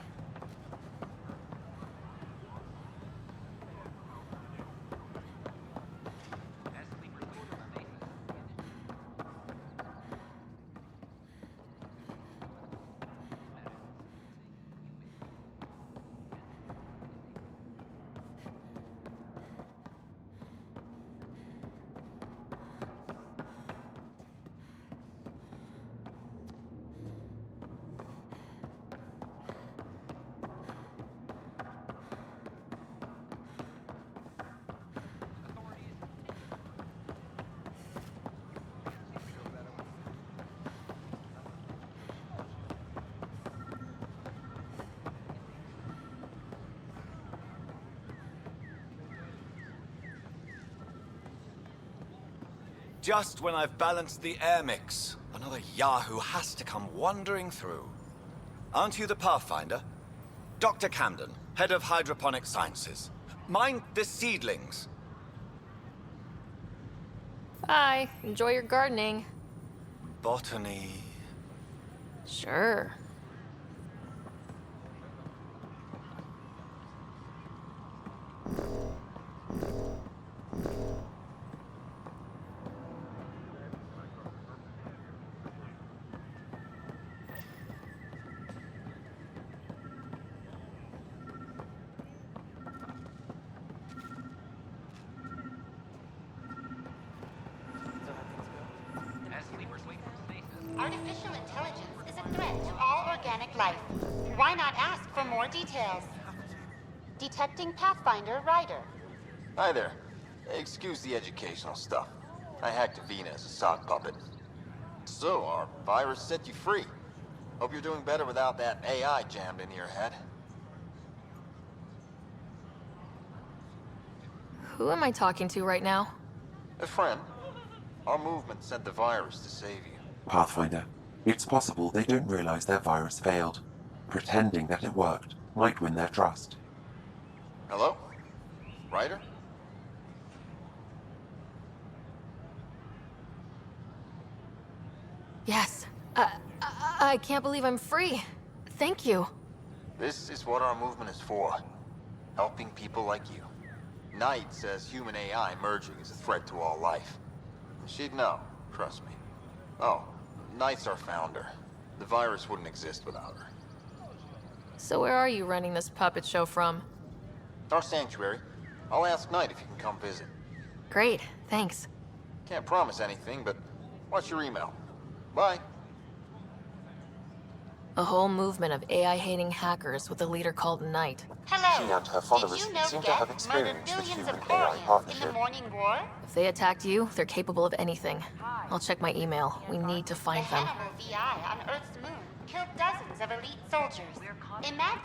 Just when I've balanced the air mix, another Yahoo has to come wandering through. Aren't you the Pathfinder? Dr. Camden, head of hydroponic sciences. Mind the seedlings. Bye. Enjoy your gardening. Botany. Sure. Artificial intelligence is a threat to all organic life. Why not ask for more details? Detecting Pathfinder Ryder. Hi there. Excuse the educational stuff. I hacked Avina as a sock puppet. So, our virus set you free. Hope you're doing better without that AI jammed into your head. Who am I talking to right now? A friend. Our movement sent the virus to save you. Pathfinder, it's possible they don't realize their virus failed. Pretending that it worked might win their trust. Hello? Ryder? Yes. I can't believe I'm free. Thank you. This is what our movement is for. Helping people like you. Knight says human AI merging is a threat to all life. She'd know, trust me. Oh, Knight's our founder. The virus wouldn't exist without her. So where are you running this puppet show from? Our sanctuary. I'll ask Knight if you can come visit. Great, thanks. Can't promise anything, but watch your email. Bye. A whole movement of AI-hating hackers with a leader called Knight. Hello. She and her followers Did you know seem to have Geth murdered experience with billions human of AI Quarians in the partnership. Morning War? If they attacked you, they're capable of anything. I'll check my email. We need to The find them. Hannibal VI on Earth's moon killed dozens of elite soldiers. Imagine.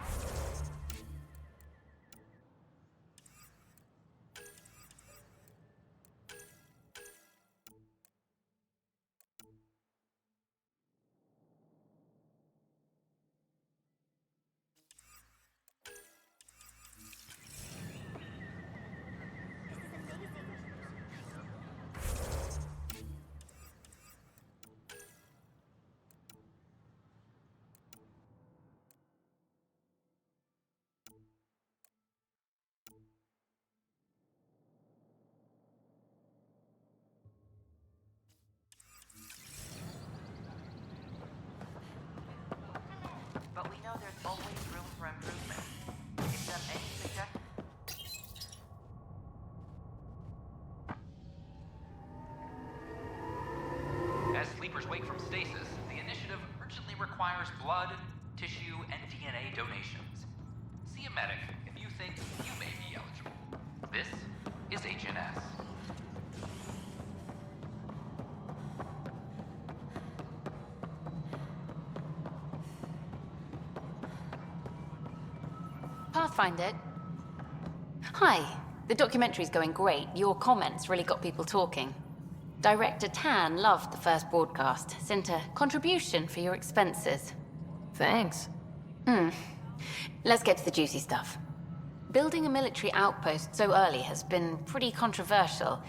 But we know there's always room for improvement. Give them any suggestions? As sleepers wake from stasis, the initiative urgently requires blood, tissue, and DNA donations. See a medic if you think you may be eligible. This is HNS. Pathfinder. Hi. The documentary's going great. Your comments really got people talking. Director Tan loved the first broadcast. Sent a contribution for your expenses. Thanks. Let's get to the juicy stuff. Building a military outpost so early has been pretty controversial.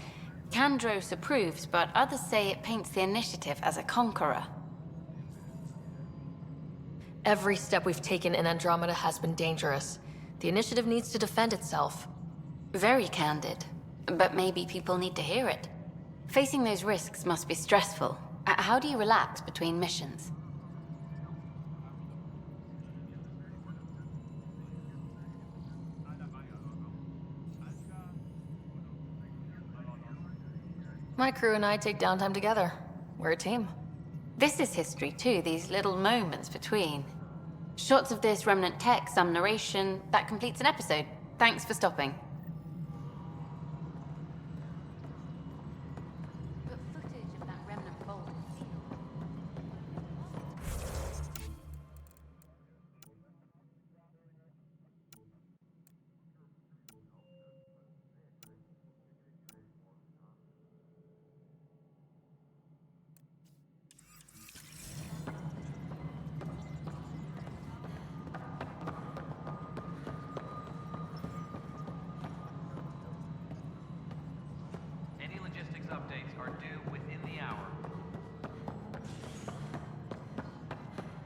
Kandros approves, but others say it paints the initiative as a conqueror. Every step we've taken in Andromeda has been dangerous. The initiative needs to defend itself. Very candid. But maybe people need to hear it. Facing those risks must be stressful. How do you relax between missions? My crew and I take downtime together. We're a team. This is history too, these little moments between. Shots of this remnant tech, some narration, that completes an episode. Thanks for stopping. But footage of that remnant vault is sealed. updates are due within the hour.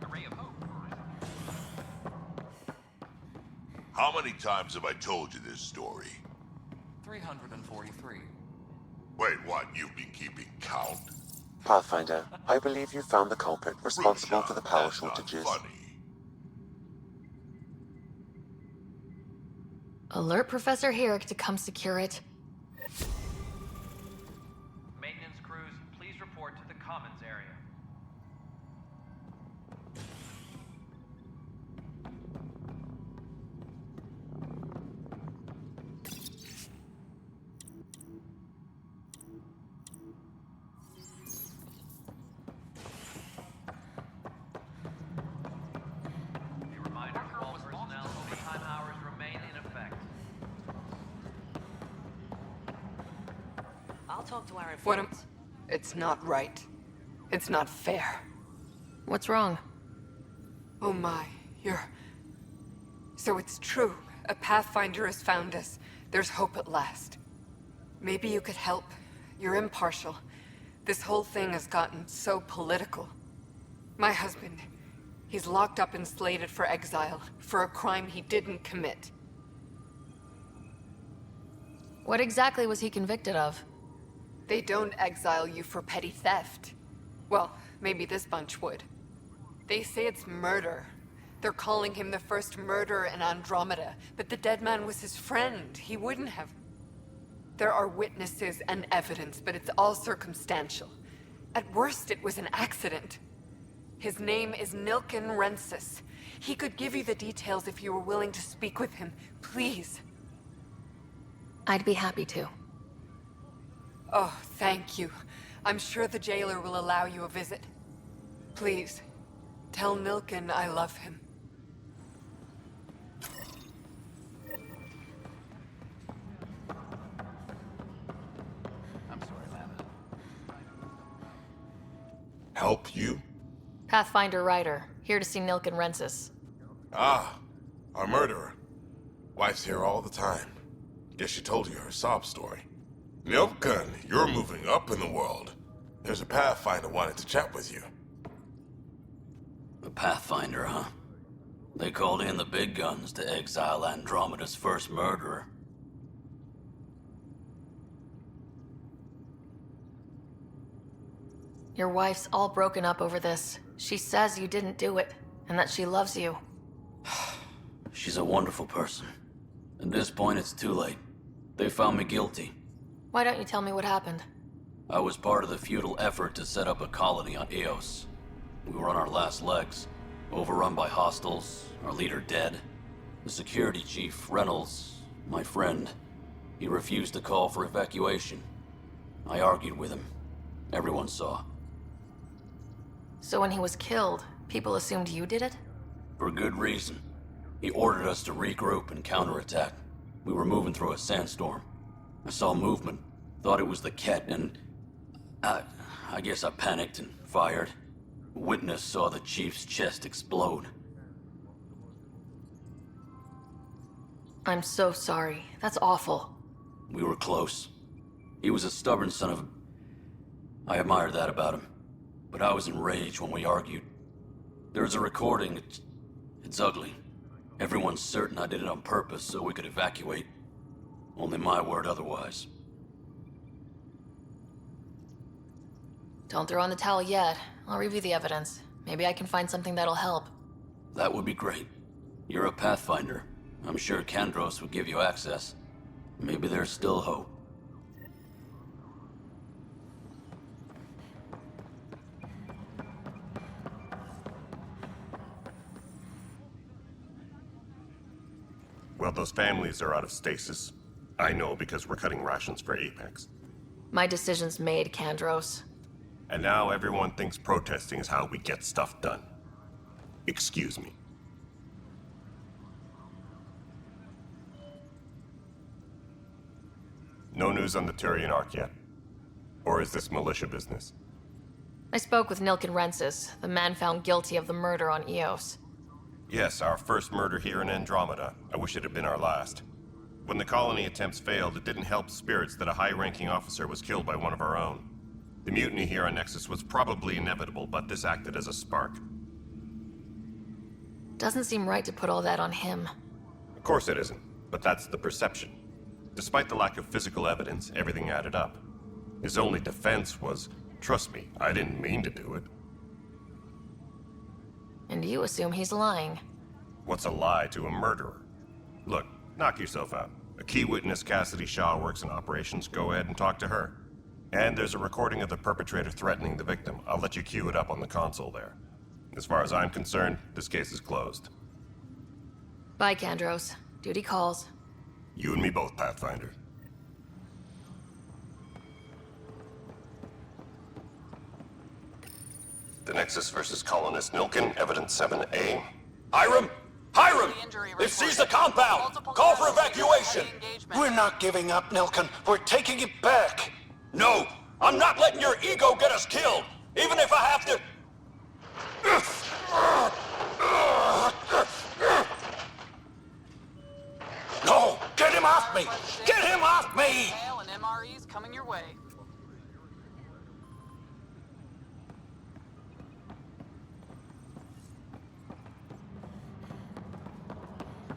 A ray of hope first. How many times have I told you this story? 343. Wait, what? You've been keeping count? Pathfinder, I believe you found the culprit responsible for the power That's not shortages. funny. Alert Professor Herrick to come secure it. Maintenance crews, please report to the commons area. A reminder to all personnel, overtime hours remain in effect. I'll talk to our What am... informants. It's not right. It's not fair. What's wrong? Oh my, you're... So it's true. A Pathfinder has found us. There's hope at last. Maybe you could help. You're impartial. This whole thing has gotten so political. My husband, he's locked up and slated for exile for a crime he didn't commit. What exactly was he convicted of? They don't exile you for petty theft. Well, maybe this bunch would. They say it's murder. They're calling him the first murderer in Andromeda, but the dead man was his friend. He wouldn't have... There are witnesses and evidence, but it's all circumstantial. At worst, it was an accident. His name is Nilken Rensis. He could give you the details if you were willing to speak with him. Please. I'd be happy to. Oh, thank you. I'm sure the jailer will allow you a visit. Please, tell Nilken I love him. I'm sorry, Lana. Help you? Pathfinder Ryder, here to see Nilken Rensis. Ah, our murderer. Wife's here all the time. Guess she told you her sob story. Nilken, you're moving up in the world. There's a Pathfinder wanted to chat with you. The Pathfinder, huh? They called in the big guns to exile Andromeda's first murderer. Your wife's all broken up over this. She says you didn't do it, and that she loves you. She's a wonderful person. At this point, it's too late. They found me guilty. Why don't you tell me what happened? I was part of the futile effort to set up a colony on Eos. We were on our last legs, overrun by hostiles, our leader dead. The security chief, Reynolds, my friend, he refused to call for evacuation. I argued with him. Everyone saw. So when he was killed, people assumed you did it? For good reason. He ordered us to regroup and counterattack. We were moving through a sandstorm. I saw movement, thought it was the Ket, and... I guess I panicked and fired. A witness saw the chief's chest explode. I'm so sorry. That's awful. We were close. He was a stubborn son of a... I admired that about him. But I was enraged when we argued. There's a recording. It's ugly. Everyone's certain I did it on purpose so we could evacuate. Only my word otherwise. Don't throw in the towel yet. I'll review the evidence. Maybe I can find something that'll help. That would be great. You're a Pathfinder. I'm sure Kandros would give you access. Maybe there's still hope. Well, those families are out of stasis. I know because we're cutting rations for Apex. My decision's made, Kandros. And now everyone thinks protesting is how we get stuff done. Excuse me. No news on the Turian Ark yet? Or is this militia business? I spoke with Nilken Rensis, the man found guilty of the murder on Eos. Yes, our first murder here in Andromeda. I wish it had been our last. When the colony attempts failed, it didn't help spirits that a high-ranking officer was killed by one of our own. The mutiny here on Nexus was probably inevitable, but this acted as a spark. Doesn't seem right to put all that on him. Of course it isn't, but that's the perception. Despite the lack of physical evidence, everything added up. His only defense was, trust me, I didn't mean to do it. And you assume he's lying. What's a lie to a murderer? Look, knock yourself out. A key witness, Cassidy Shaw, works in operations. Go ahead and talk to her. And there's a recording of the perpetrator threatening the victim. I'll let you cue it up on the console there. As far as I'm concerned, this case is closed. Bye, Kandros. Duty calls. You and me both, Pathfinder. The Nexus versus Colonist Nilkin, Evidence 7A. Hiram! Hiram! They've seized the compound! Call for evacuation! We're not giving up, Nilkin. We're taking it back. No! I'm not letting your ego get us killed! Even if I have to... No! Get him off me! Get him off me! And MREs coming your way.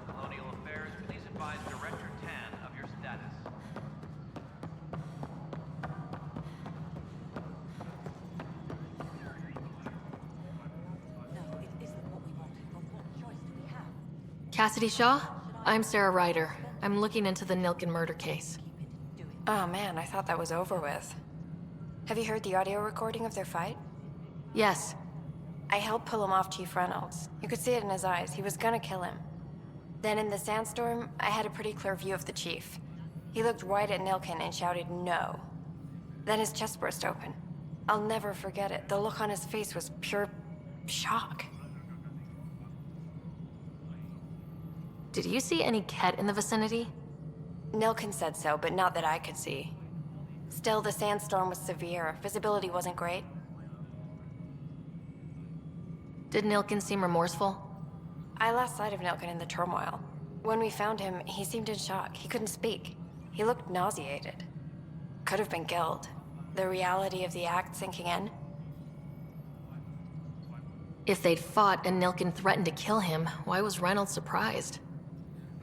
Colonial Affairs, please advise Director Tan of your status. Cassidy Shaw? I'm Sarah Ryder. I'm looking into the Nilkin murder case. Oh man, I thought that was over with. Have you heard the audio recording of their fight? Yes. I helped pull him off Chief Reynolds. You could see it in his eyes. He was gonna kill him. Then in the sandstorm, I had a pretty clear view of the Chief. He looked right at Nilkin and shouted no. Then his chest burst open. I'll never forget it. The look on his face was pure shock. Did you see any Ket in the vicinity? Nilkin said so, but not that I could see. Still, the sandstorm was severe. Visibility wasn't great. Did Nilkin seem remorseful? I lost sight of Nilkin in the turmoil. When we found him, he seemed in shock. He couldn't speak. He looked nauseated. Could have been guilt. The reality of the act sinking in. If they'd fought and Nilkin threatened to kill him, why was Reynolds surprised?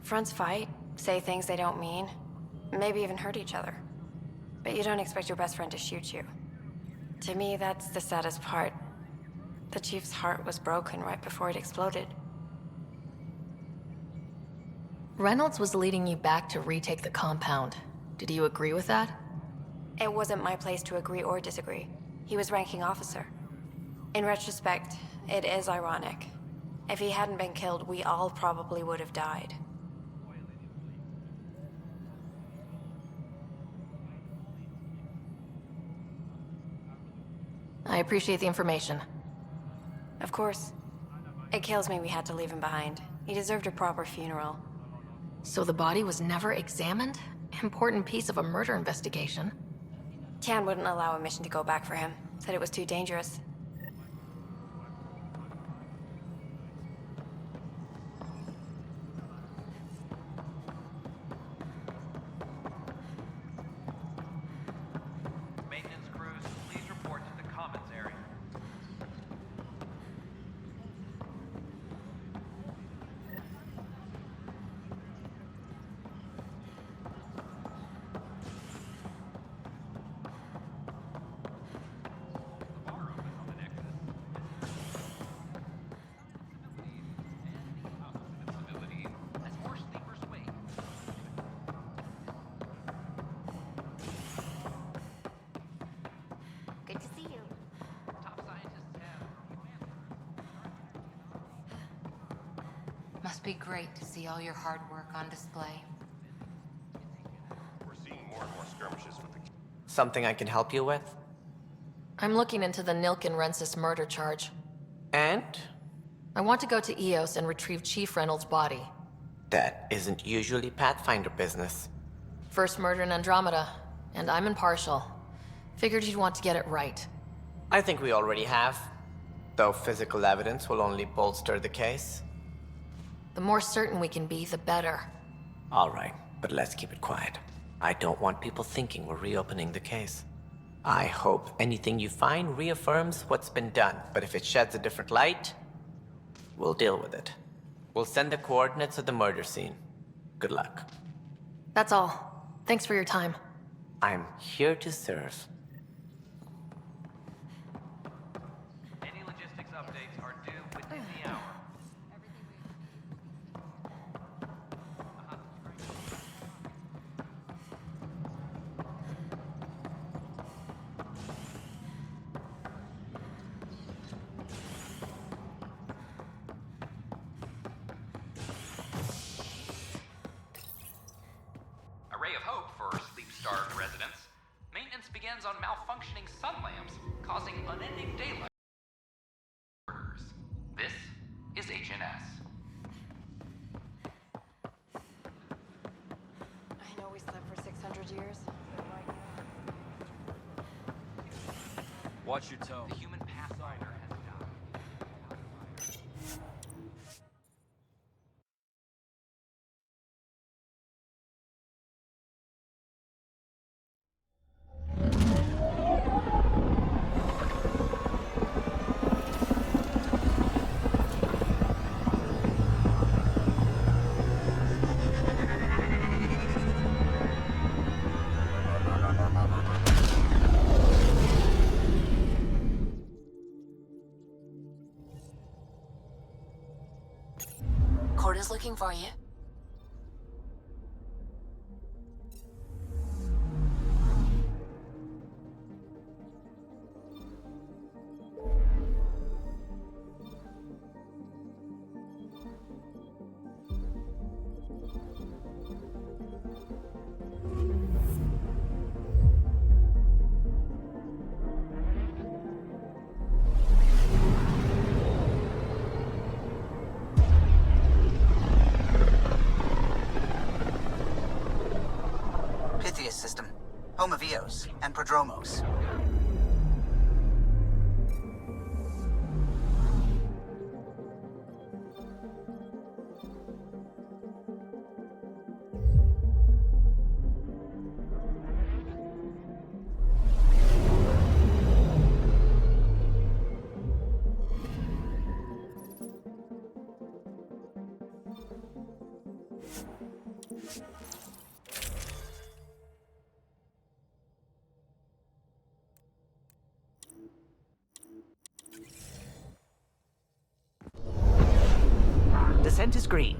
Fronts fight, say things they don't mean, maybe even hurt each other. But you don't expect your best friend to shoot you. To me, that's the saddest part. The Chief's heart was broken right before it exploded. Reynolds was leading you back to retake the compound. Did you agree with that? It wasn't my place to agree or disagree. He was ranking officer. In retrospect, it is ironic. If he hadn't been killed, we all probably would have died. I appreciate the information. Of course. It kills me we had to leave him behind. He deserved a proper funeral. So the body was never examined? Important piece of a murder investigation. Tian wouldn't allow a mission to go back for him. Said it was too dangerous. Maintenance crews, please report to the commons area. Good to see you. Must be great to see all your hard work on display. We're seeing more and more skirmishes with the... Something I can help you with? I'm looking into the Nilkin Rensis murder charge. And? I want to go to Eos and retrieve Chief Reynolds' body. That isn't usually Pathfinder business. First murder in Andromeda, and I'm impartial. Figured you'd want to get it right. I think we already have. Though physical evidence will only bolster the case. The more certain we can be, the better. All right. But let's keep it quiet. I don't want people thinking we're reopening the case. I hope anything you find reaffirms what's been done, but if it sheds a different light, we'll deal with it. We'll send the coordinates of the murder scene. Good luck. That's all. Thanks for your time. I'm here to serve. Any logistics updates are due within the hour. A ray of hope for sleep-starved residents. Maintenance begins on malfunctioning sun lamps, causing unending daylight. This is HNS. I know we slept for 600 years. Watch your tone. The human pathfinder has died. Corda's looking for you. System, home of Eos and Prodromos. Descent is green.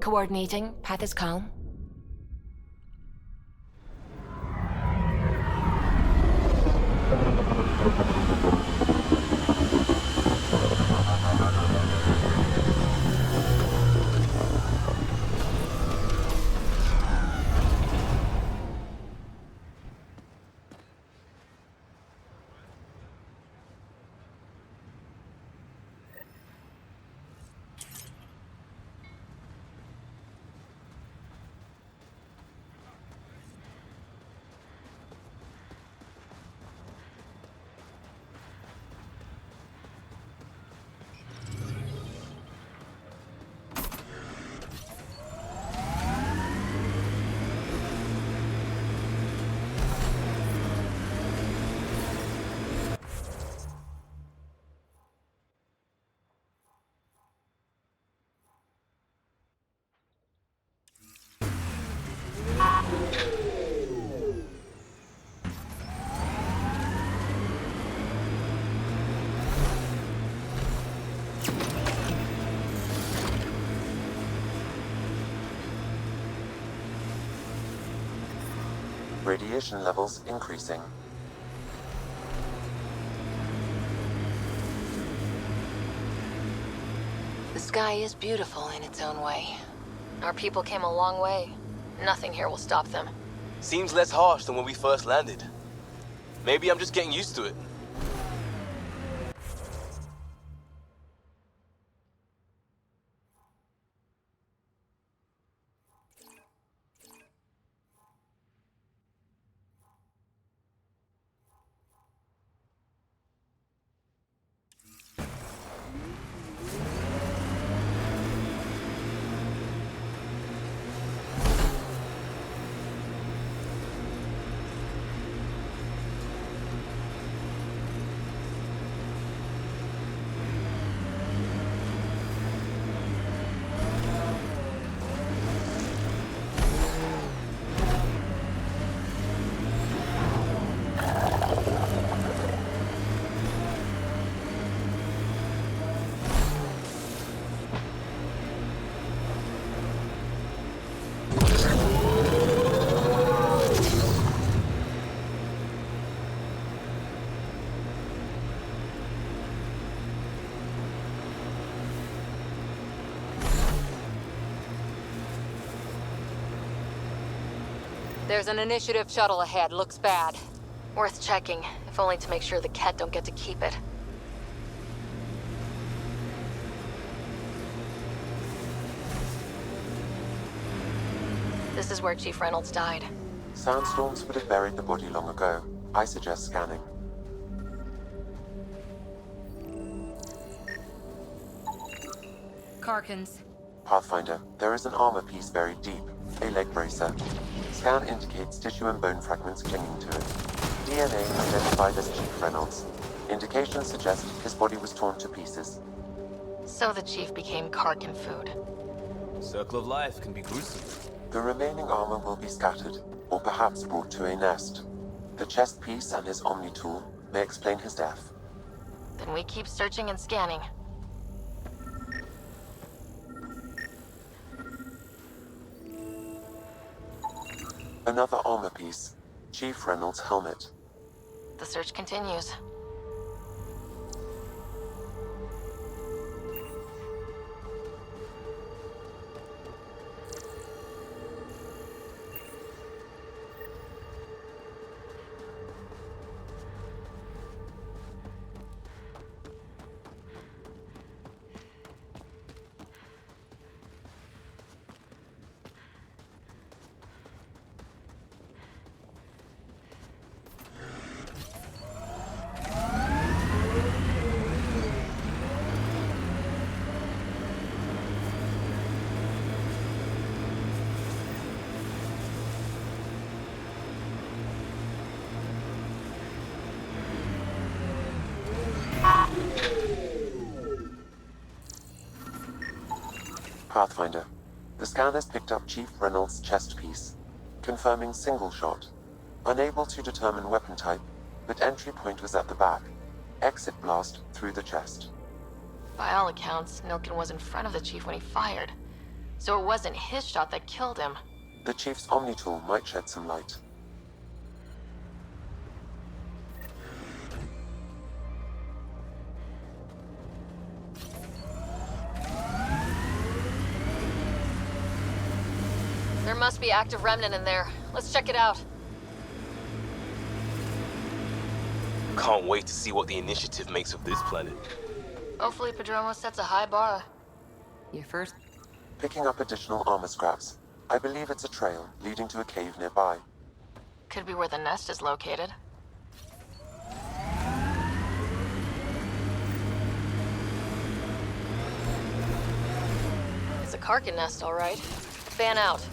Coordinating. Path is calm. Radiation levels increasing. The sky is beautiful in its own way. Our people came a long way. Nothing here will stop them. Seems less harsh than when we first landed. Maybe I'm just getting used to it. There's an initiative shuttle ahead. Looks bad. Worth checking, if only to make sure the Ket don't get to keep it. This is where Chief Reynolds died. Sandstorms would have buried the body long ago. I suggest scanning. Karkins. Pathfinder, there is an armor piece buried deep. A leg bracer. Scan indicates tissue and bone fragments clinging to it. DNA identified as Chief Reynolds. Indications suggest his body was torn to pieces. So the Chief became Karkin food. Circle of life can be gruesome. The remaining armor will be scattered, or perhaps brought to a nest. The chest piece and his Omni tool may explain his death. Then we keep searching and scanning. Another armor piece. Chief Reynolds' helmet. The search continues. Pathfinder. The scanners picked up Chief Reynolds' chest piece, confirming single shot. Unable to determine weapon type, but entry point was at the back. Exit blast through the chest. By all accounts, Nilkin was in front of the Chief when he fired. So it wasn't his shot that killed him. The Chief's Omni tool might shed some light. There must be active remnant in there. Let's check it out. Can't wait to see what the initiative makes of this planet. Hopefully Padromo sets a high bar. You first? Picking up additional armor scraps. I believe it's a trail leading to a cave nearby. Could be where the nest is located. It's a Karkin nest, all right. Fan out.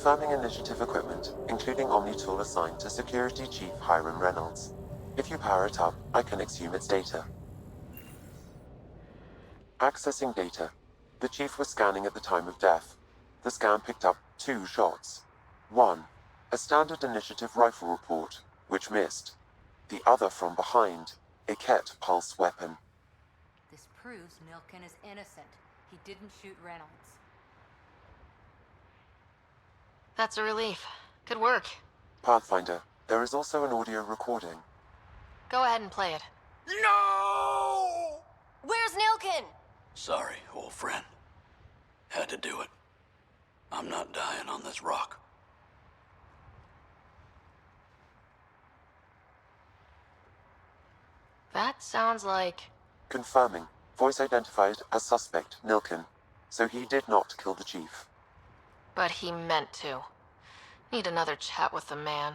Confirming initiative equipment, including Omni tool assigned to Security Chief Hiram Reynolds. If you power it up, I can exhume its data. Accessing data. The Chief was scanning at the time of death. The scan picked up 2 shots. 1. A standard initiative rifle report, which missed. The other from behind, a Ket pulse weapon. This proves Nilkin is innocent. He didn't shoot Reynolds. That's a relief. Good work. Pathfinder, there is also an audio recording. Go ahead and play it. No! Where's Nilkin? Sorry, old friend. Had to do it. I'm not dying on this rock. That sounds like... Confirming. Voice identified as suspect, Nilkin. So he did not kill the Chief. But he meant to. Need another chat with the man.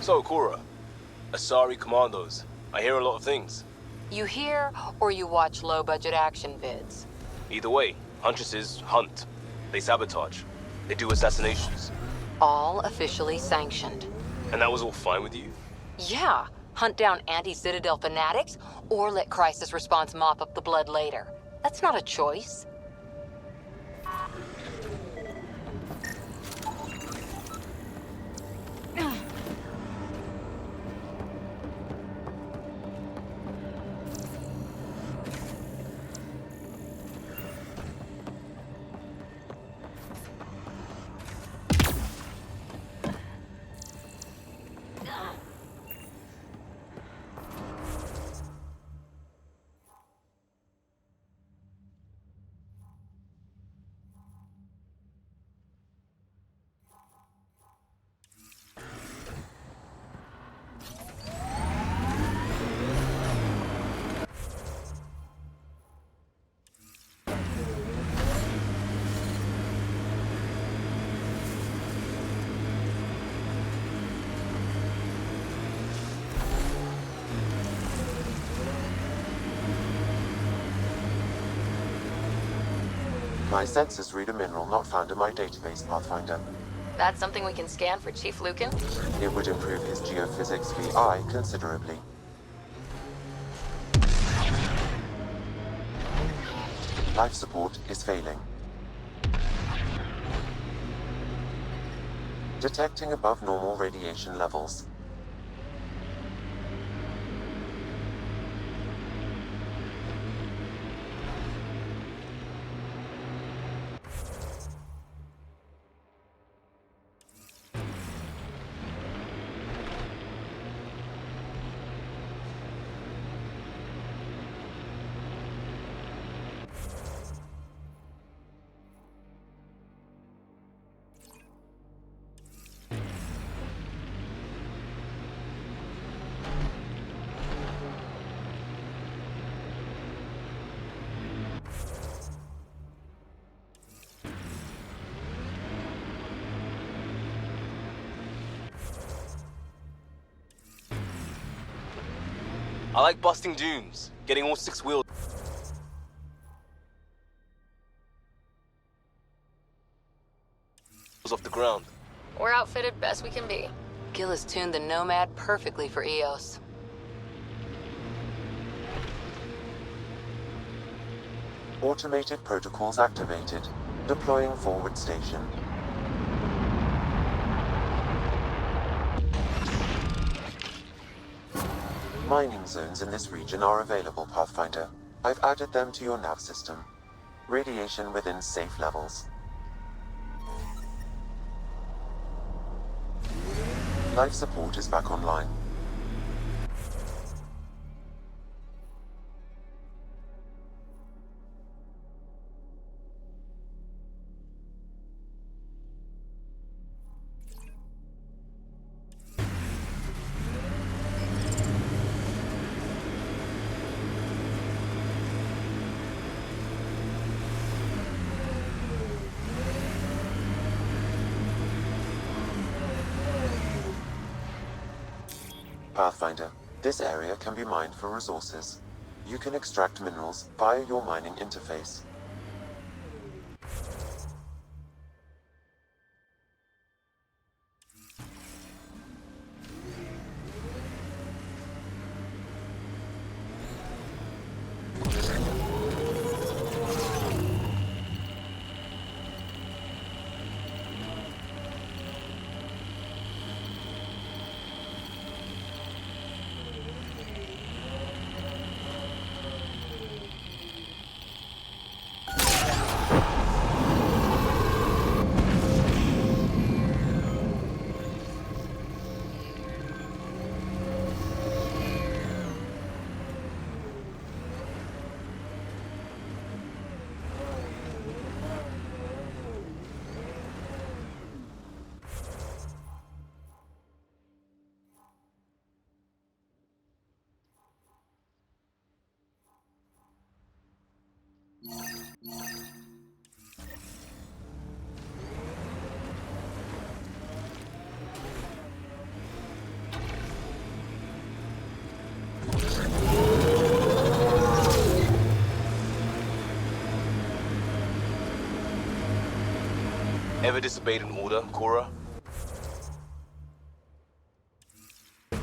So, Cora, Asari Commandos. I hear a lot of things. You hear or you watch low-budget action vids? Either way, Huntresses hunt. They sabotage. They do assassinations. All officially sanctioned. And that was all fine with you? Yeah, hunt down anti-Citadel fanatics, or let crisis response mop up the blood later. That's not a choice. My sensors read a mineral not found in my database, Pathfinder. That's something we can scan for Chief Lucan? It would improve his geophysics VI considerably. Life support is failing. Detecting above normal radiation levels. I like busting dooms, getting all six wheels off the ground. We're outfitted best we can be. Gil has tuned the Nomad perfectly for EOS. Automated protocols activated. Deploying forward station. Mining zones in this region are available, Pathfinder. I've added them to your nav system. Radiation within safe levels. Life support is back online. Pathfinder, this area can be mined for resources. You can extract minerals via your mining interface. Ever disobeyed an order, Cora?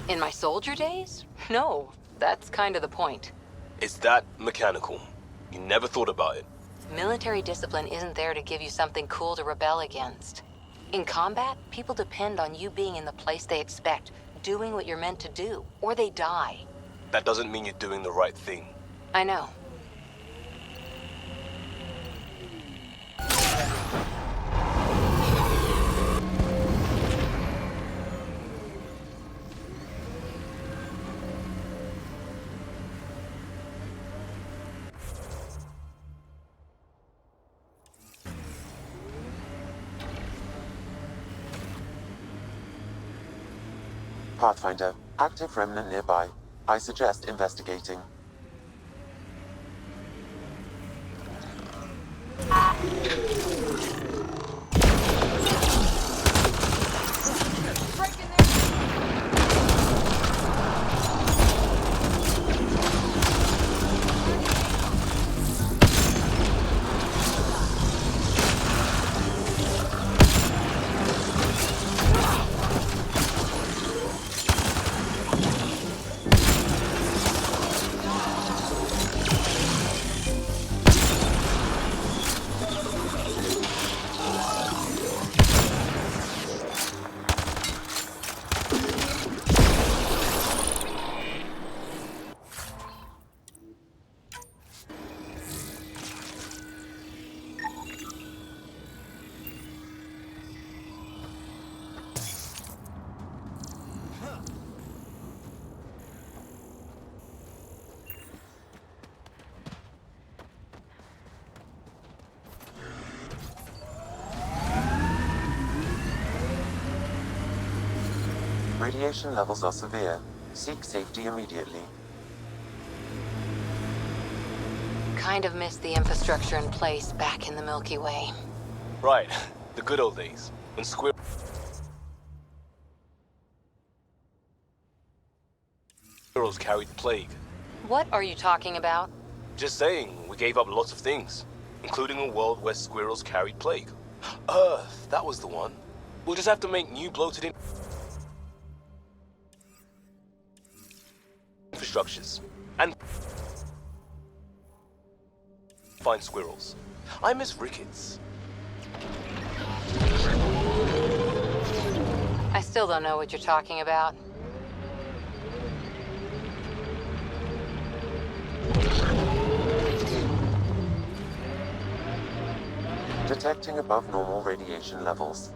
In my soldier days? No, that's kind of the point. It's that mechanical. You never thought about it. Military discipline isn't there to give you something cool to rebel against. In combat, people depend on you being in the place they expect, doing what you're meant to do, or they die. That doesn't mean you're doing the right thing. I know. Pathfinder, active remnant nearby. I suggest investigating. Radiation levels are severe. Seek safety immediately. Kind of missed the infrastructure in place back in the Milky Way. Right. The good old days. When squirrels carried the plague. What are you talking about? Just saying, we gave up lots of things. Including a world where squirrels carried plague. Earth, that was the one. We'll just have to make new bloated infrastructures. And find squirrels. I miss rickets. I still don't know what you're talking about. Detecting above normal radiation levels.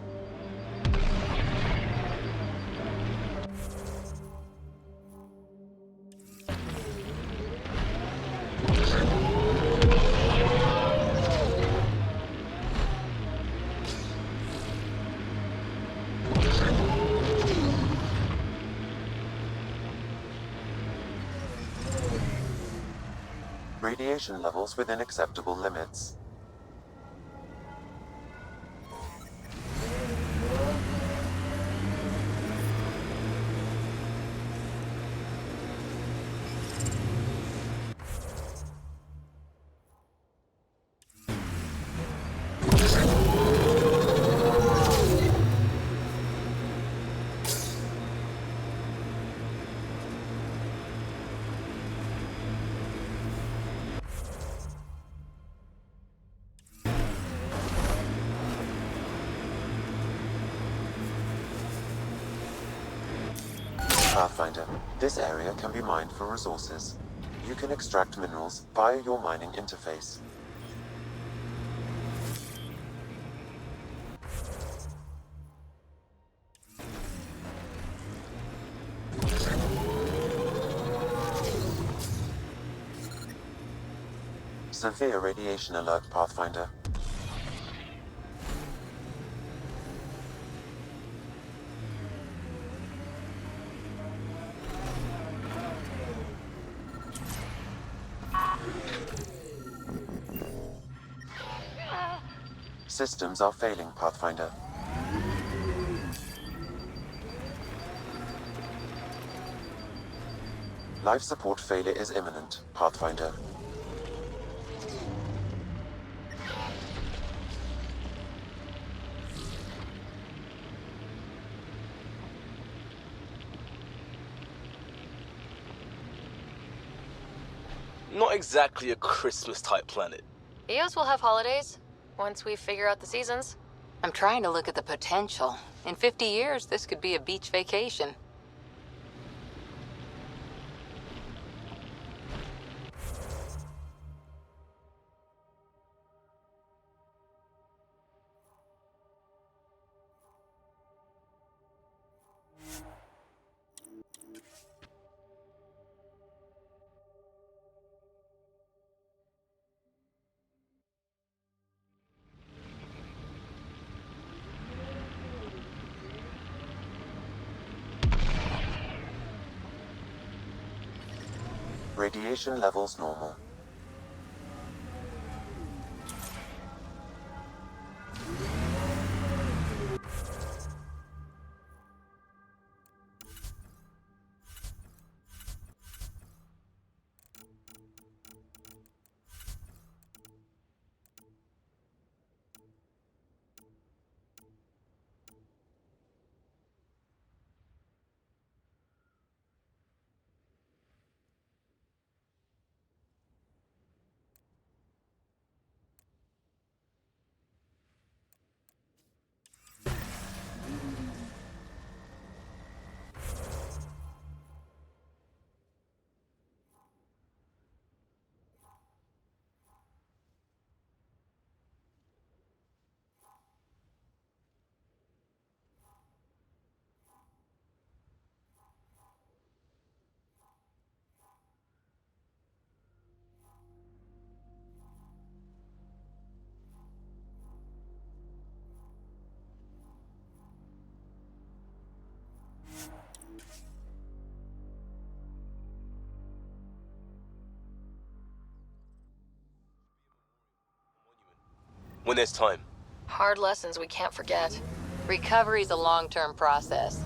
Radiation levels within acceptable limits. Pathfinder, this area can be mined for resources. You can extract minerals via your mining interface. Severe radiation alert, Pathfinder. Systems are failing, Pathfinder. Life support failure is imminent, Pathfinder. Not exactly a Christmas-type planet. Eos will have holidays once we figure out the seasons. I'm trying to look at the potential. In 50 years, this could be a beach vacation. Radiation levels normal. When there's time. Hard lessons we can't forget. Recovery's a long-term process.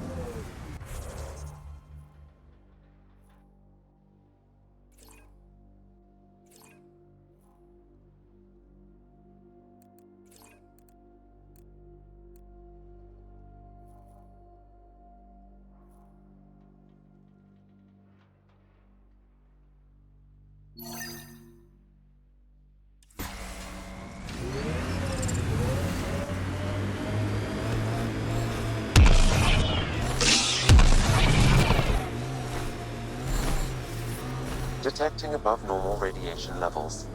Detecting above normal radiation levels.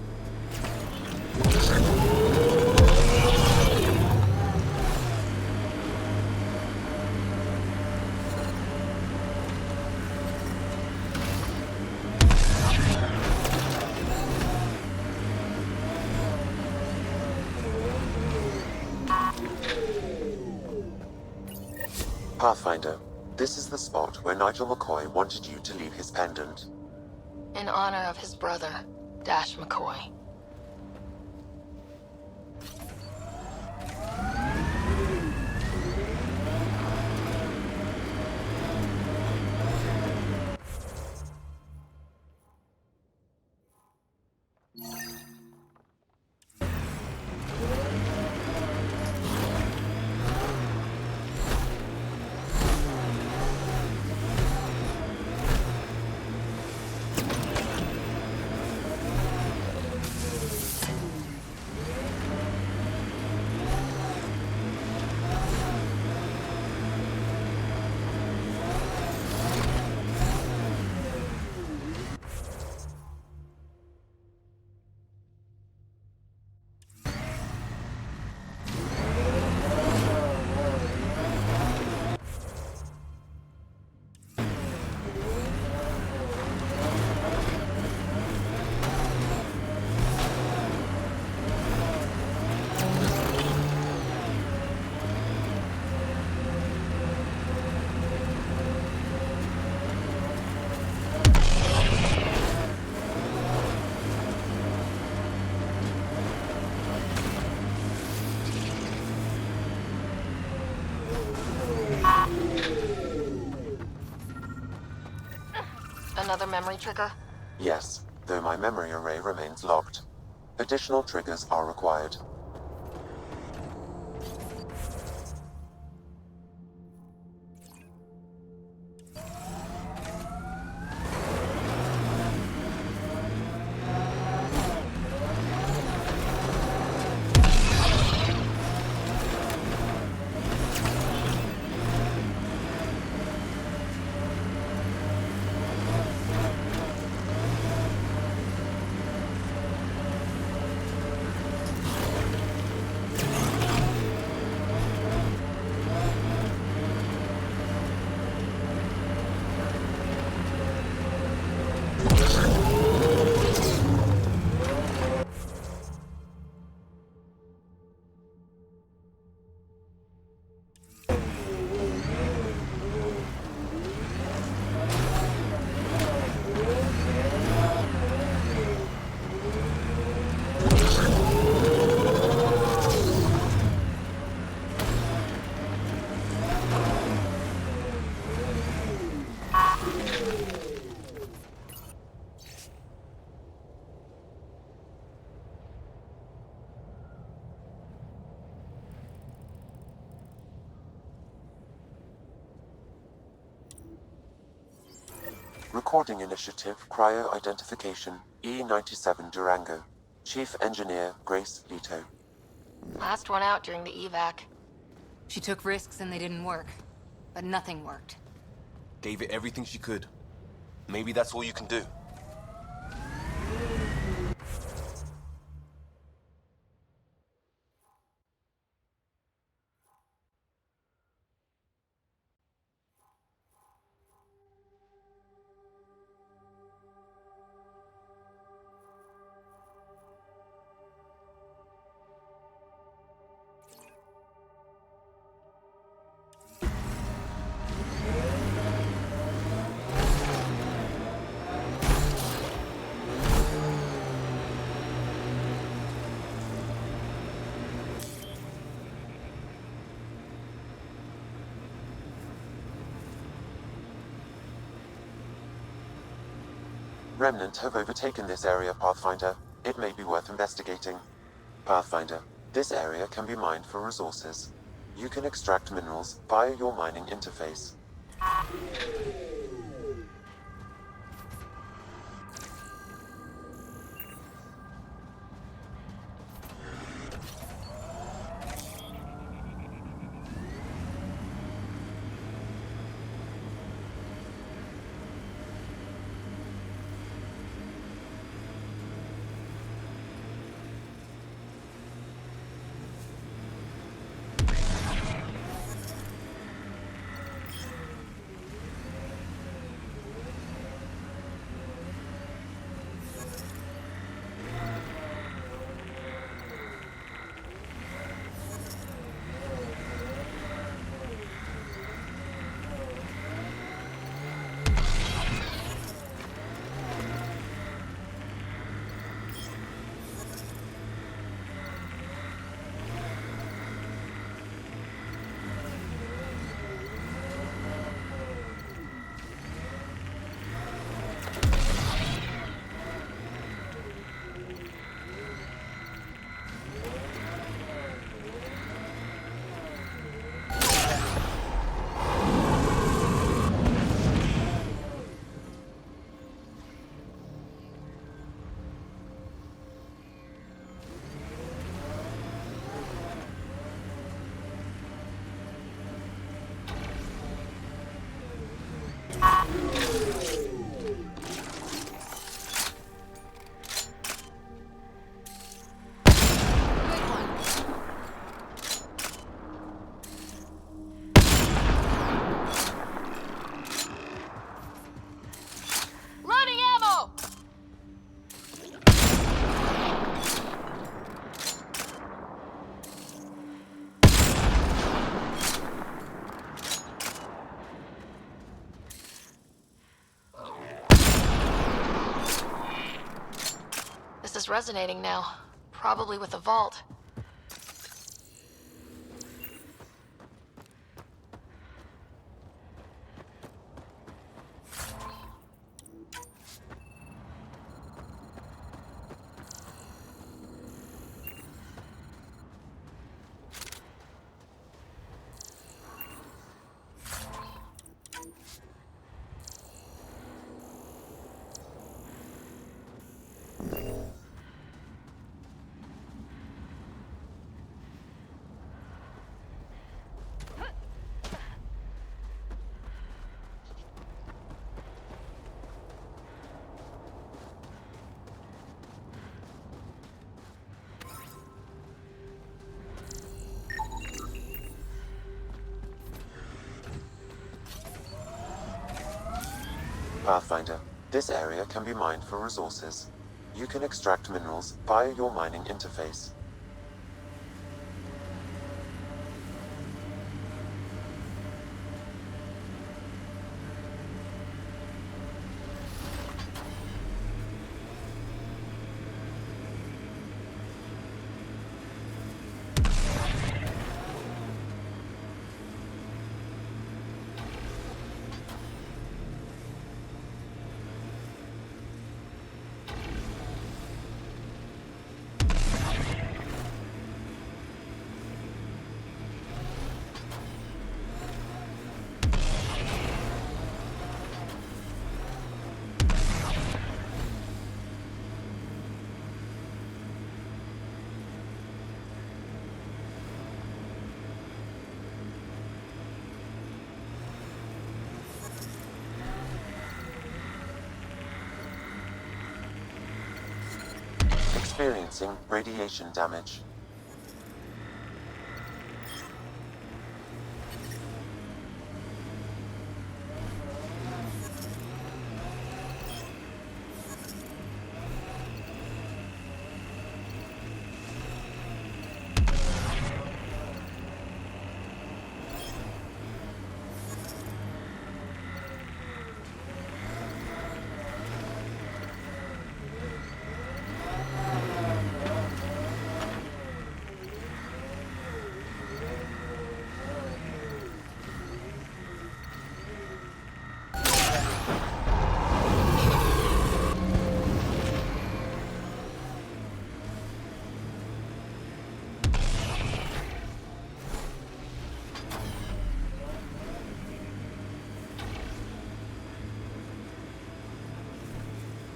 Pathfinder, this is the spot where Nigel McCoy wanted you to leave his pendant. In honor of his brother, Dash McCoy. Another memory trigger? Yes, though my memory array remains locked. Additional triggers are required. Recording Initiative Cryo-Identification E-97 Durango. Chief Engineer Grace Leto. Last one out during the evac. She took risks and they didn't work. But nothing worked. Gave it everything she could. Maybe that's all you can do. Remnant have overtaken this area, Pathfinder. It may be worth investigating. Pathfinder, this area can be mined for resources. You can extract minerals via your mining interface. This is resonating now. Probably with the vault. Pathfinder, this area can be mined for resources. You can extract minerals via your mining interface. experiencing radiation damage.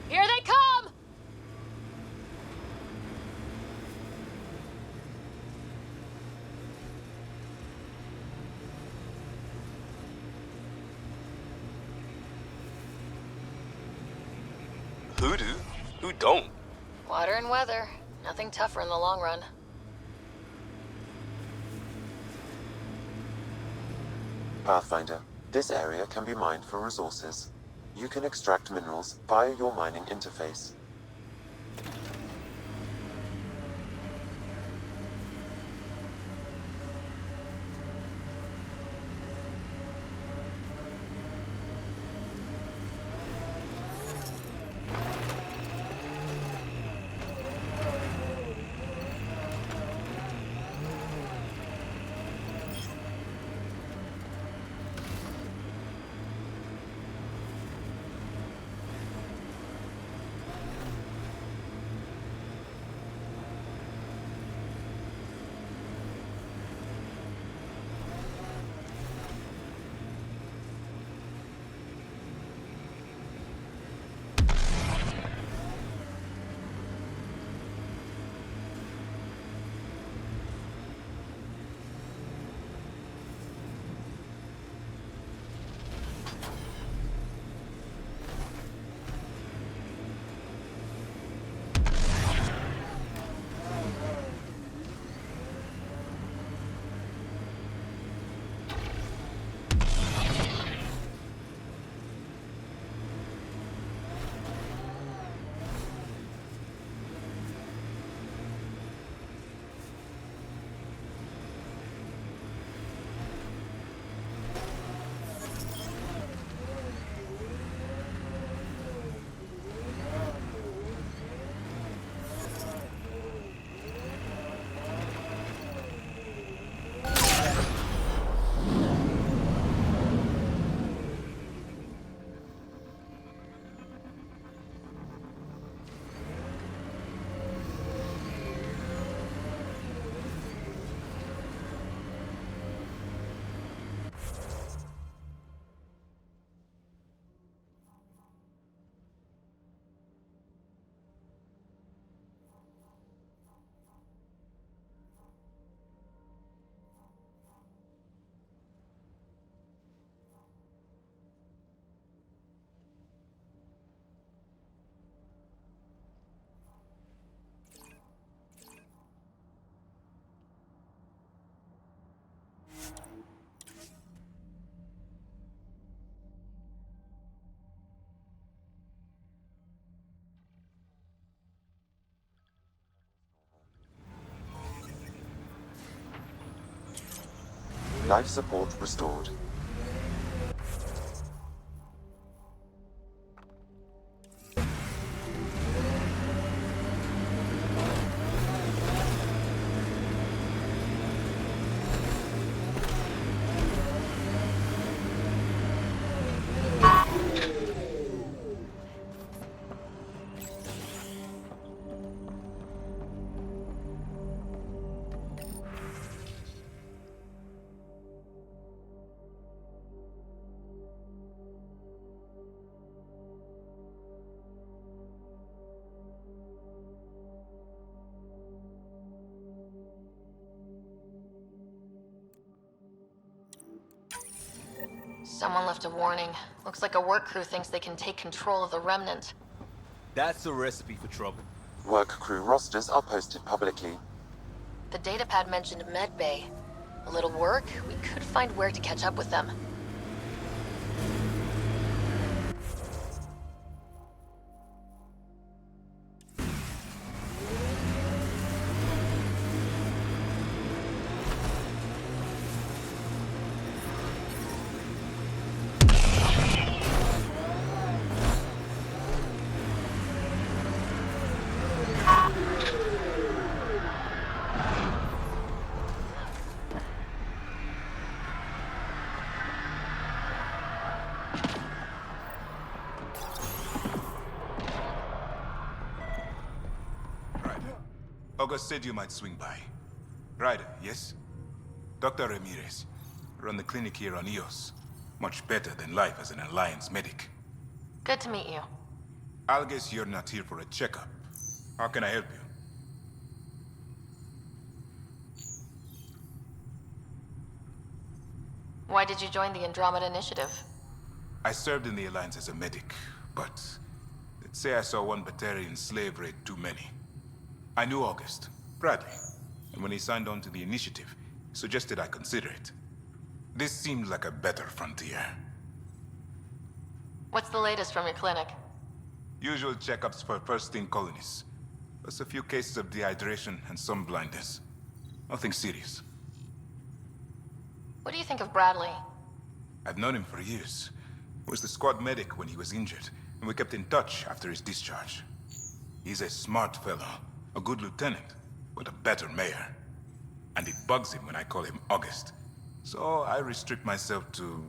Here they come! Who do? Who don't? Water and weather. Nothing tougher in the long run. Pathfinder, this area can be mined for resources. You can extract minerals via your mining interface. Life support restored. Someone left a warning. Looks like a work crew thinks they can take control of the remnant. That's a recipe for trouble. Work crew rosters are posted publicly. The datapad mentioned medbay. A little work, we could find where to catch up with them. August said you might swing by. Ryder, yes? Dr. Ramirez. Run the clinic here on EOS. Much better than life as an Alliance medic. Good to meet you. I'll guess you're not here for a checkup. How can I help you? Why did you join the Andromeda Initiative? I served in the Alliance as a medic, but let's say I saw one Batarian slave raid too many. I knew August, Bradley, and when he signed on to the initiative, he suggested I consider it. This seemed like a better frontier. What's the latest from your clinic? Usual checkups for first-in colonists, plus a few cases of dehydration and some blindness. Nothing serious. What do you think of Bradley? I've known him for years. He was the squad medic when he was injured, and we kept in touch after his discharge. He's a smart fellow. A good lieutenant, but a better mayor. And it bugs him when I call him August. So I restrict myself to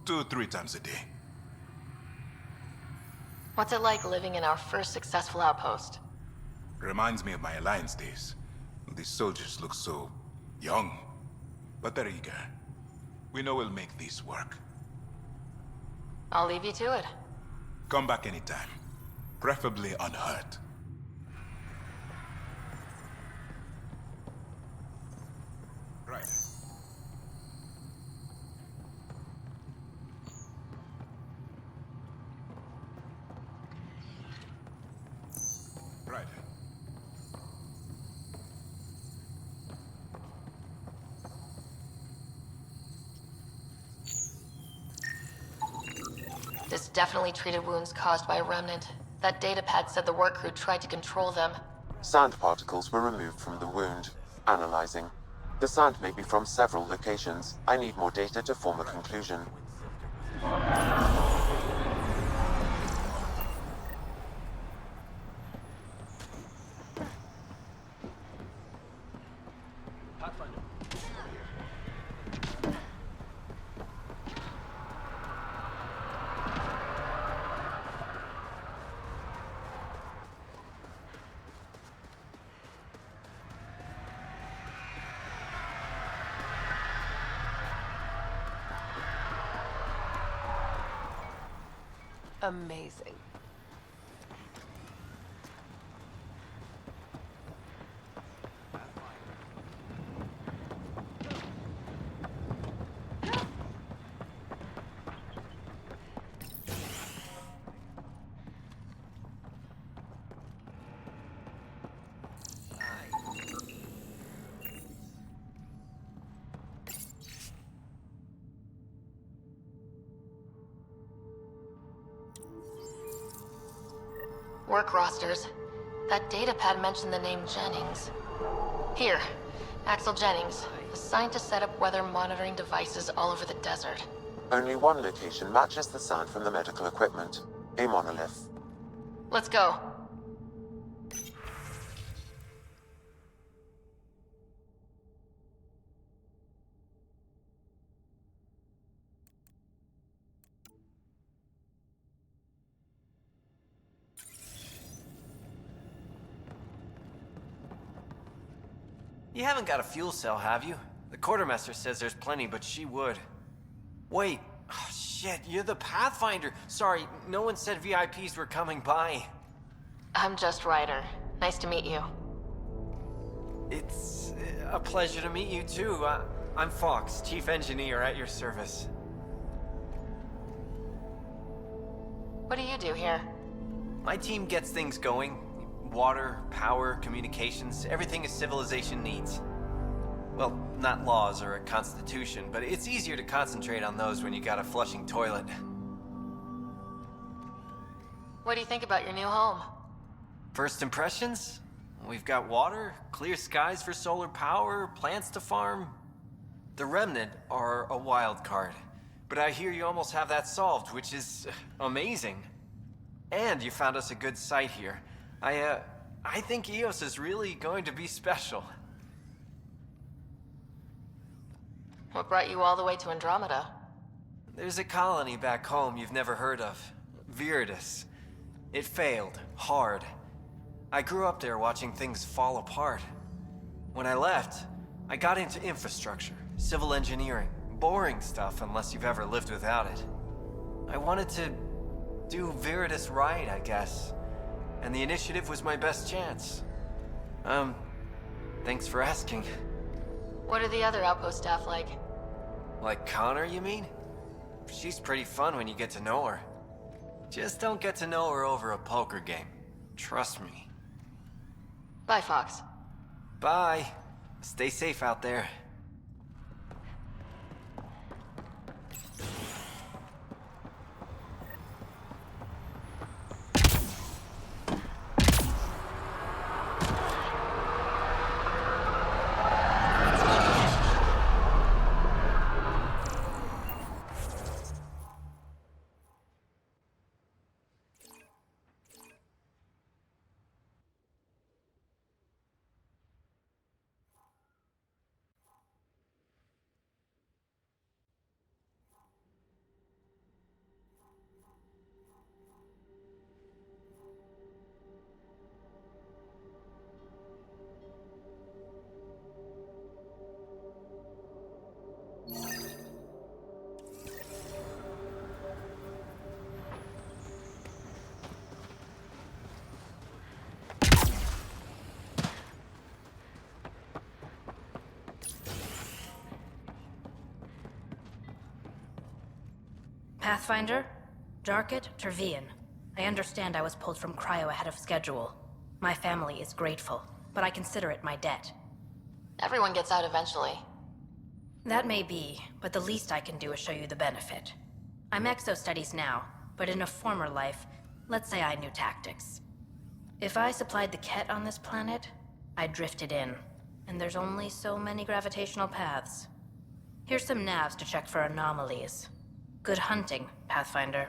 2-3 times a day. What's it like living in our first successful outpost? Reminds me of my Alliance days. These soldiers look so young, but they're eager. We know we'll make this work. I'll leave you to it. Come back anytime, preferably unhurt. Right. Right. This definitely treated wounds caused by a remnant. That datapad said the work crew tried to control them. Sand particles were removed from the wound. Analyzing. The sand may be from several locations. I need more data to form a conclusion. Amazing. Work rosters. That datapad mentioned the name Jennings. Here, Axel Jennings, assigned to set up weather monitoring devices all over the desert. Only one location matches the sound from the medical equipment. A monolith. Let's go. You haven't got a fuel cell, have you? The quartermaster says there's plenty, but she would. Wait. Oh, shit, you're the Pathfinder. Sorry, no one said VIPs were coming by. I'm just Ryder. Nice to meet you. It's a pleasure to meet you, too. I'm Fox, Chief Engineer at your service. What do you do here? My team gets things going. water, power, communications, everything a civilization needs. Well, not laws or a constitution, but it's easier to concentrate on those when you got a flushing toilet. What do you think about your new home? First impressions? We've got water, clear skies for solar power, plants to farm. The Remnant are a wild card, but I hear you almost have that solved, which is amazing. And you found us a good site here. I think Eos is really going to be special. What brought you all the way to Andromeda? There's a colony back home you've never heard of. Viridis. It failed. Hard. I grew up there watching things fall apart. When I left, I got into infrastructure, civil engineering. Boring stuff unless you've ever lived without it. I wanted to do Viridis right, I guess. And the initiative was my best chance. Thanks for asking. What are the other outpost staff like? Like Connor, you mean? She's pretty fun when you get to know her. Just don't get to know her over a poker game. Trust me. Bye, Fox. Bye. Stay safe out there. Pathfinder? Jarkett Tervian. I understand I was pulled from cryo ahead of schedule. My family is grateful, but I consider it my debt. Everyone gets out eventually. That may be, but the least I can do is show you the benefit. I'm exo-studies now, but in a former life, let's say I knew tactics. If I supplied the Ket on this planet, I drifted in, and there's only so many gravitational paths. Here's some navs to check for anomalies. Good hunting, Pathfinder.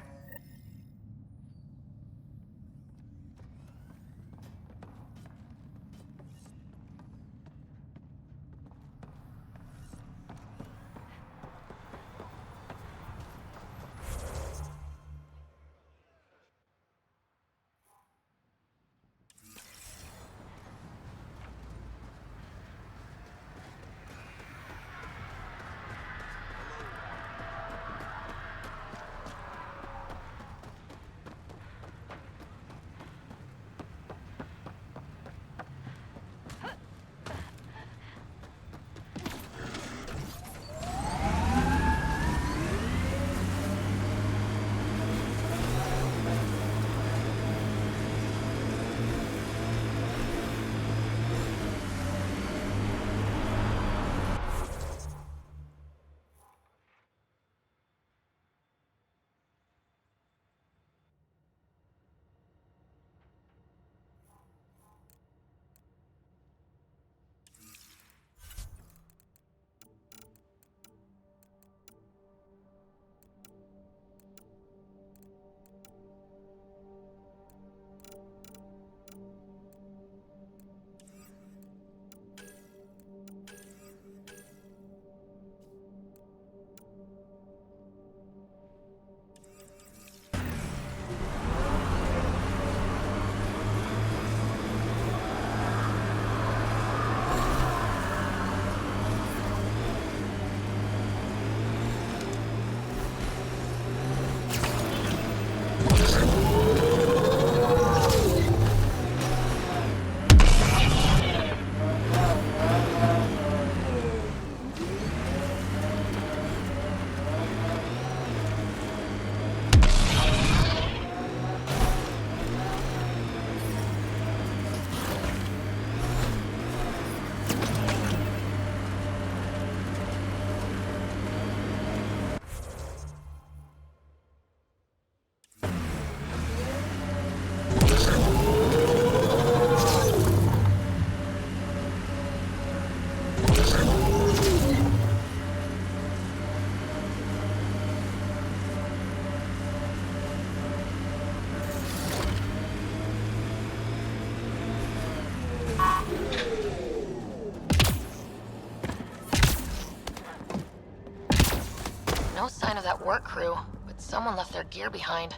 work crew, but someone left their gear behind.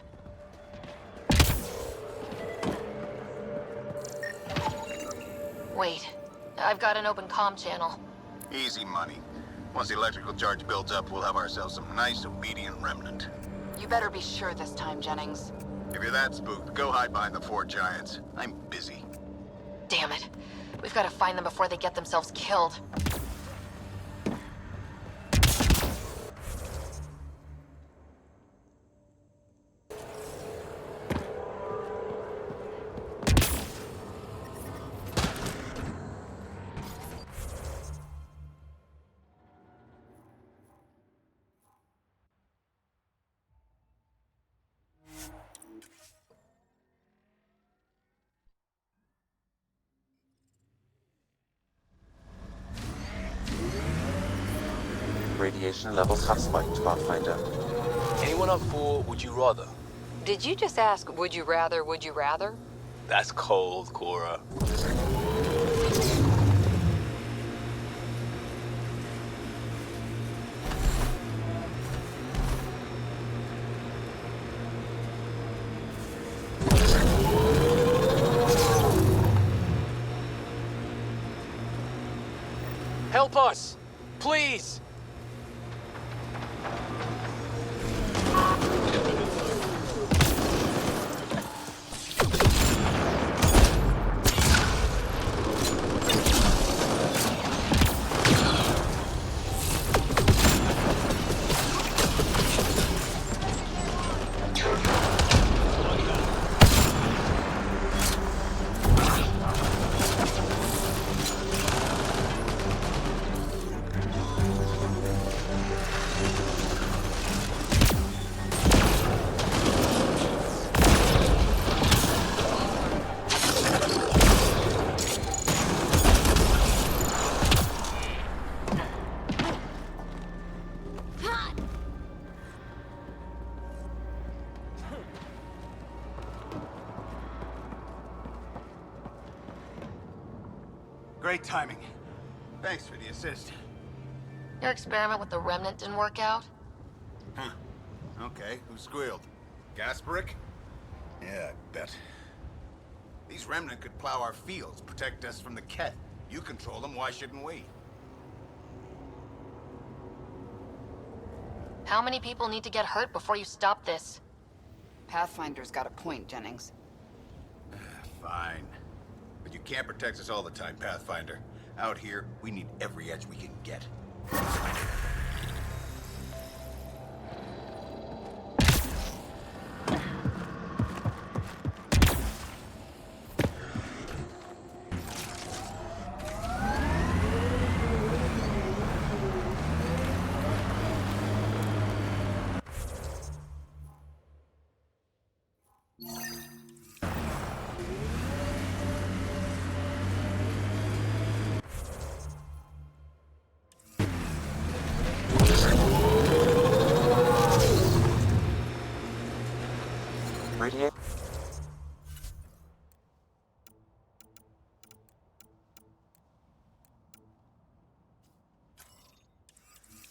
Wait, I've got an open comm channel. Easy money. Once the electrical charge builds up, we'll have ourselves some nice, obedient remnant. You better be sure this time, Jennings. If you're that spooked, go hide behind the four giants. I'm busy. Damn it. We've got to find them before they get themselves killed. Radiation levels have spiked, Pathfinder. Anyone up for Would You Rather? Did you just ask, would you rather, would you rather? That's cold, Cora. Help us! Please! Great timing. Thanks for the assist. Your experiment with the remnant didn't work out? Huh. Okay, who squealed? Gasparic? Yeah, I bet. These remnant could plow our fields, protect us from the Ket. You control them, why shouldn't we? How many people need to get hurt before you stop this? Pathfinder's got a point, Jennings. Fine. But you can't protect us all the time, Pathfinder. Out here, we need every edge we can get.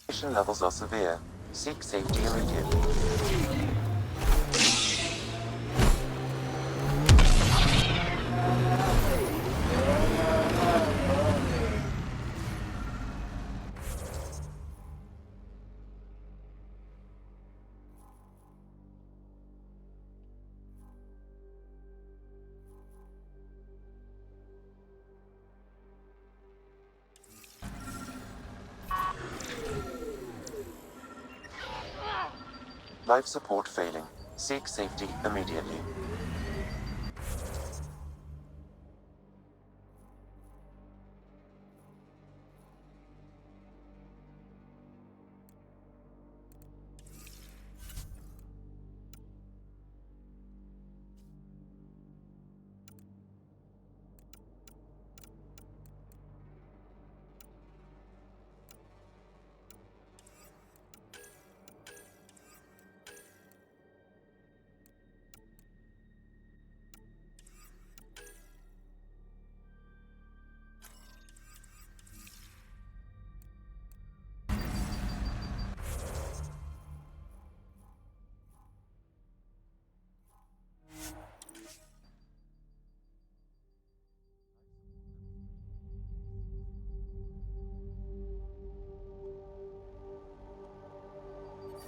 Radiation levels are severe. Seek safety immediately. Life support failing. Seek safety immediately.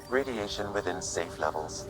Radiation within safe levels.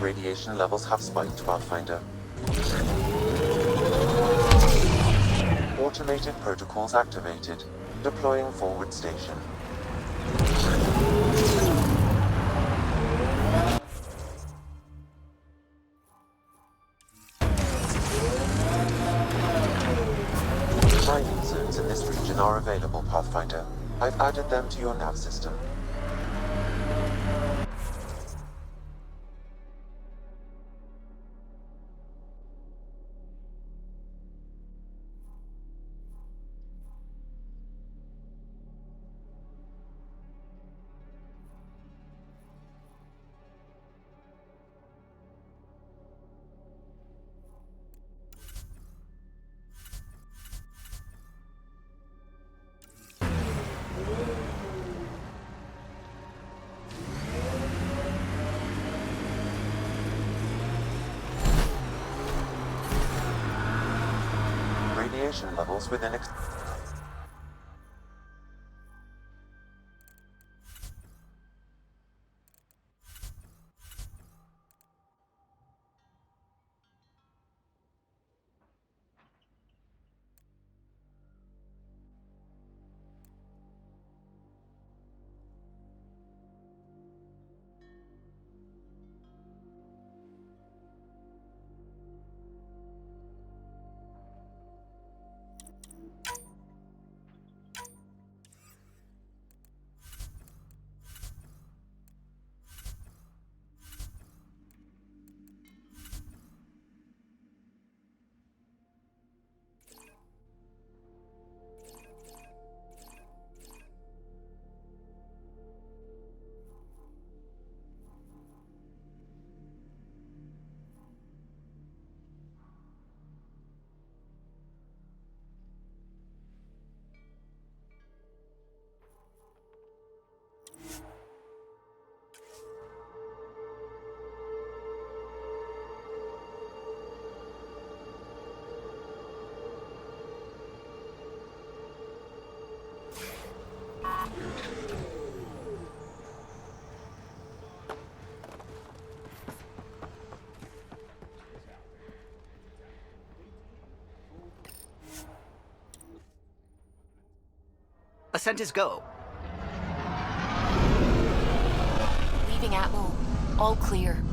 Radiation levels have spiked, Pathfinder. Automated protocols activated. Deploying forward station. Mining zones in this region are available, Pathfinder. I've added them to your nav system. Radiation levels within Ascent is go. Leaving Atmo. All clear.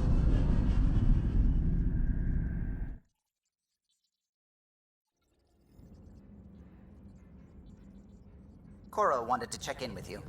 Cora wanted to check in with you.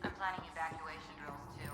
I'm planning evacuation drills too.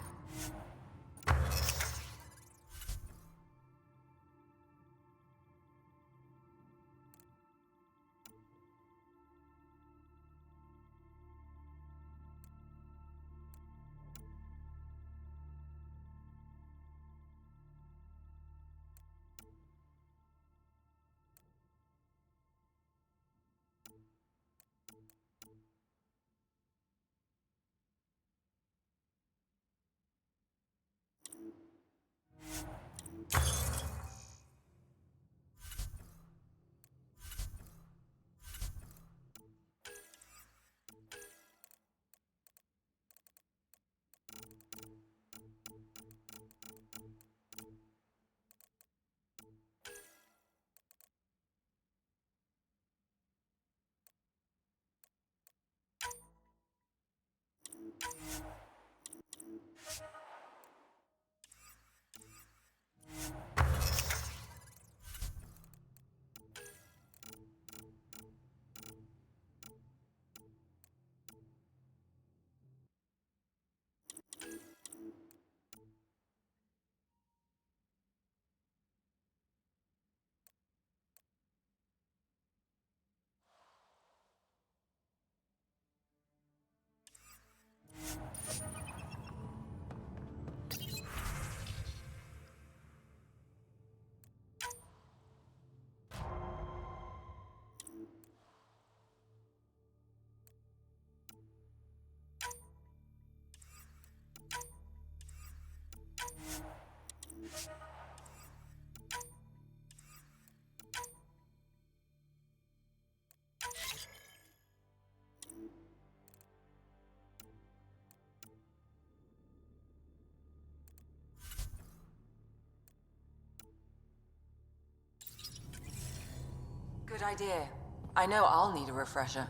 Good idea. I know I'll need a refresher.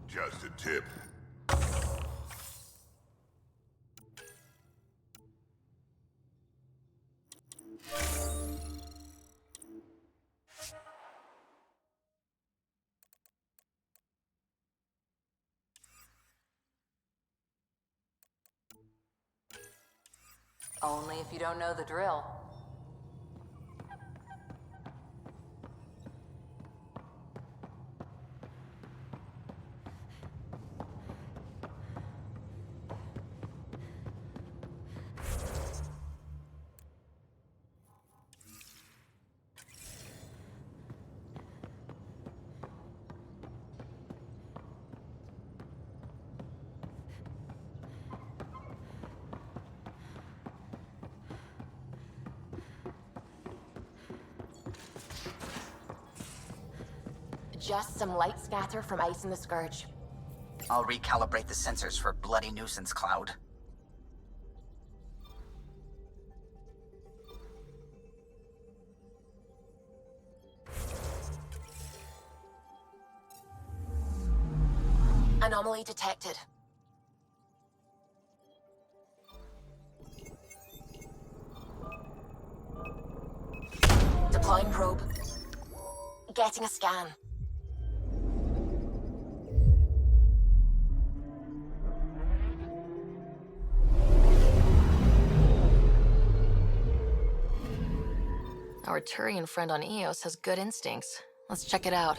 Just a tip. Only if you don't know the drill. Just some light scatter from ice in the Scourge. I'll recalibrate the sensors for bloody nuisance cloud. Anomaly detected. Deploying probe. Getting a scan. Our Turian friend on Eos has good instincts. Let's check it out.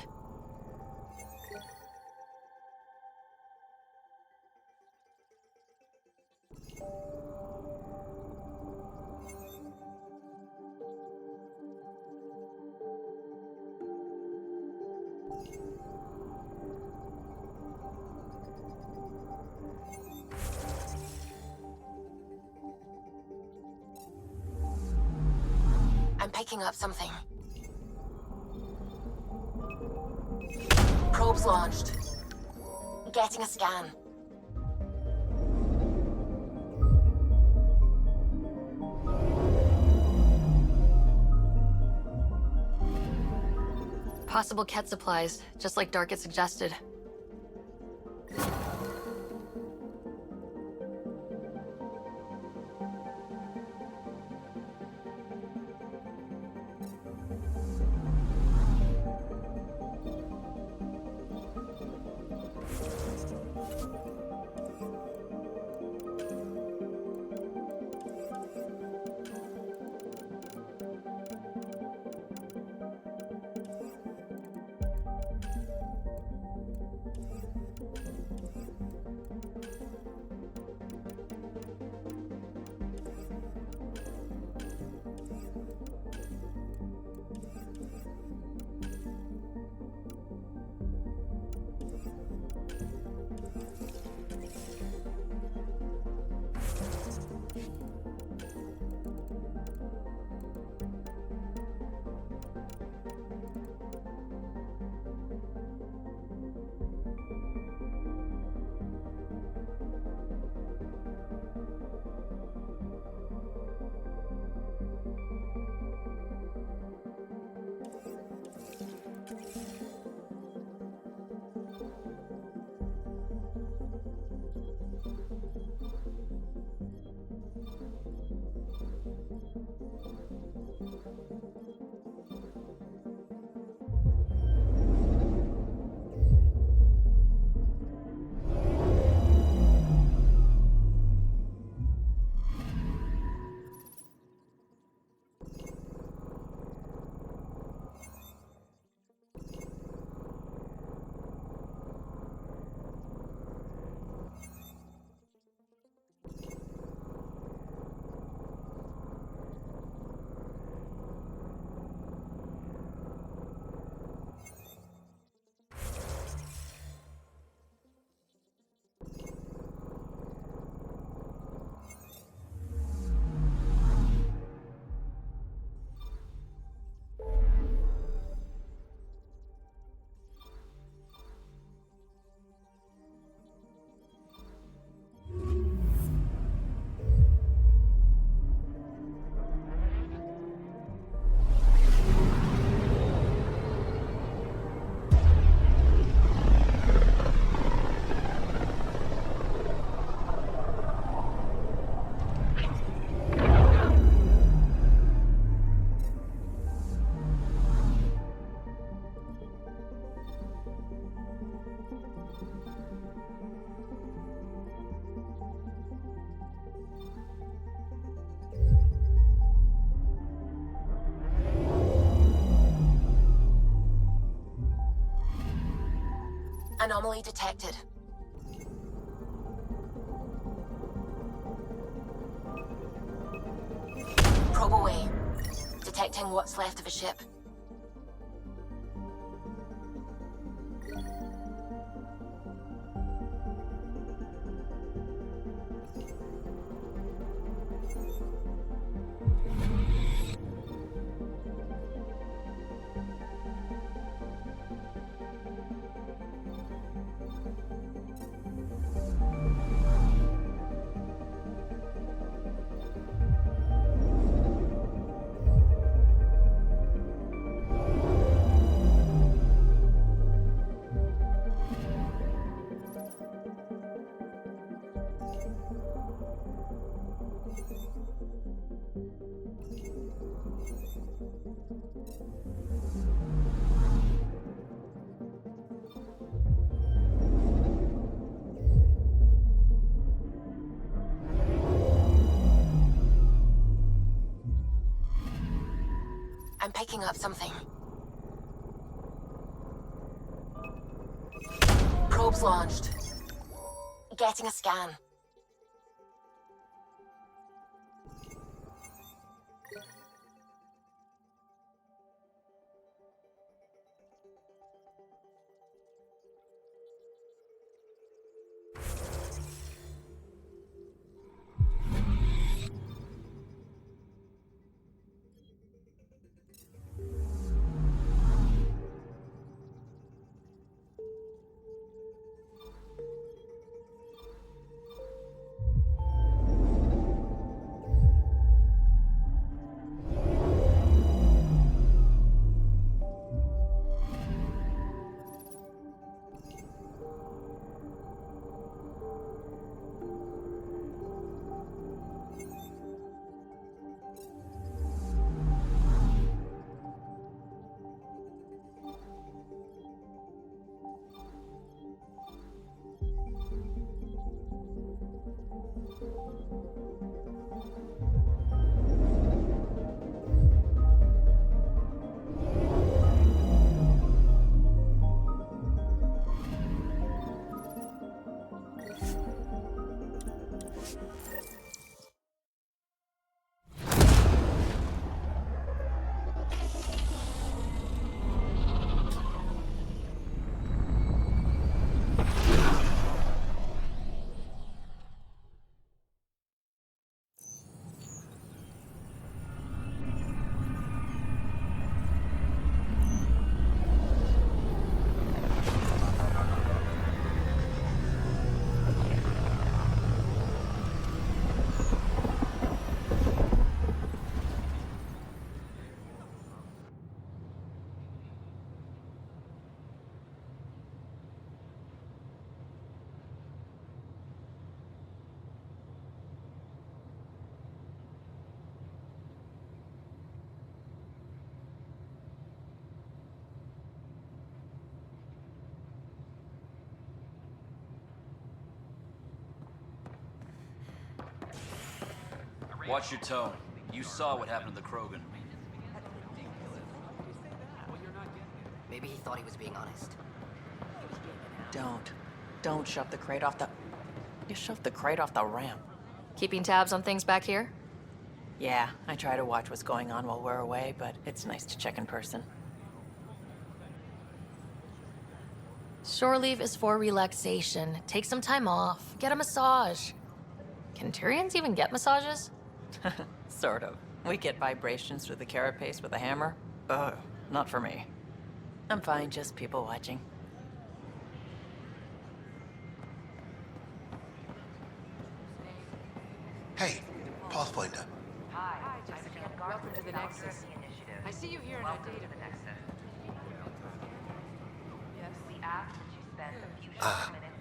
I'm picking up something. Probes launched. Getting a scan. Possible Ket supplies, just like Dark had suggested. Anomaly detected. Probe away. Detecting what's left of a ship. I'm picking up something. Probes launched. Getting a scan. Watch your tone. You saw what happened to the Krogan. Maybe he thought he was being honest. Don't shove the crate off the... You shoved the crate off the ramp. Keeping tabs on things back here? Yeah, I try to watch what's going on while we're away, but it's nice to check in person. Shore leave is for relaxation. Take some time off. Get a massage. Can Turians even get massages? Sort of. We get vibrations through the carapace with a hammer. Ugh, not for me. I'm fine, just people watching. Hey, Pathfinder. Hi, Jessica. Welcome to the Nexus. I see you here in our data.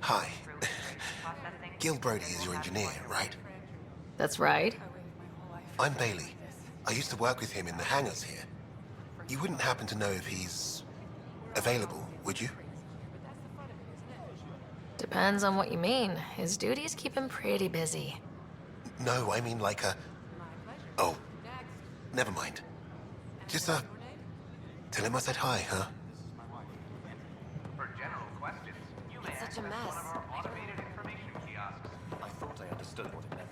Hi. Gil Brody is your engineer, right? That's right. I'm Bailey. I used to work with him in the hangars here. You wouldn't happen to know if he's available, would you? Depends on what you mean. His duties keep him pretty busy. No, I mean like a... Oh, never mind. Just, tell him I said hi, huh? For general questions, you such a mess. Automated information kiosks. I thought I understood what it meant.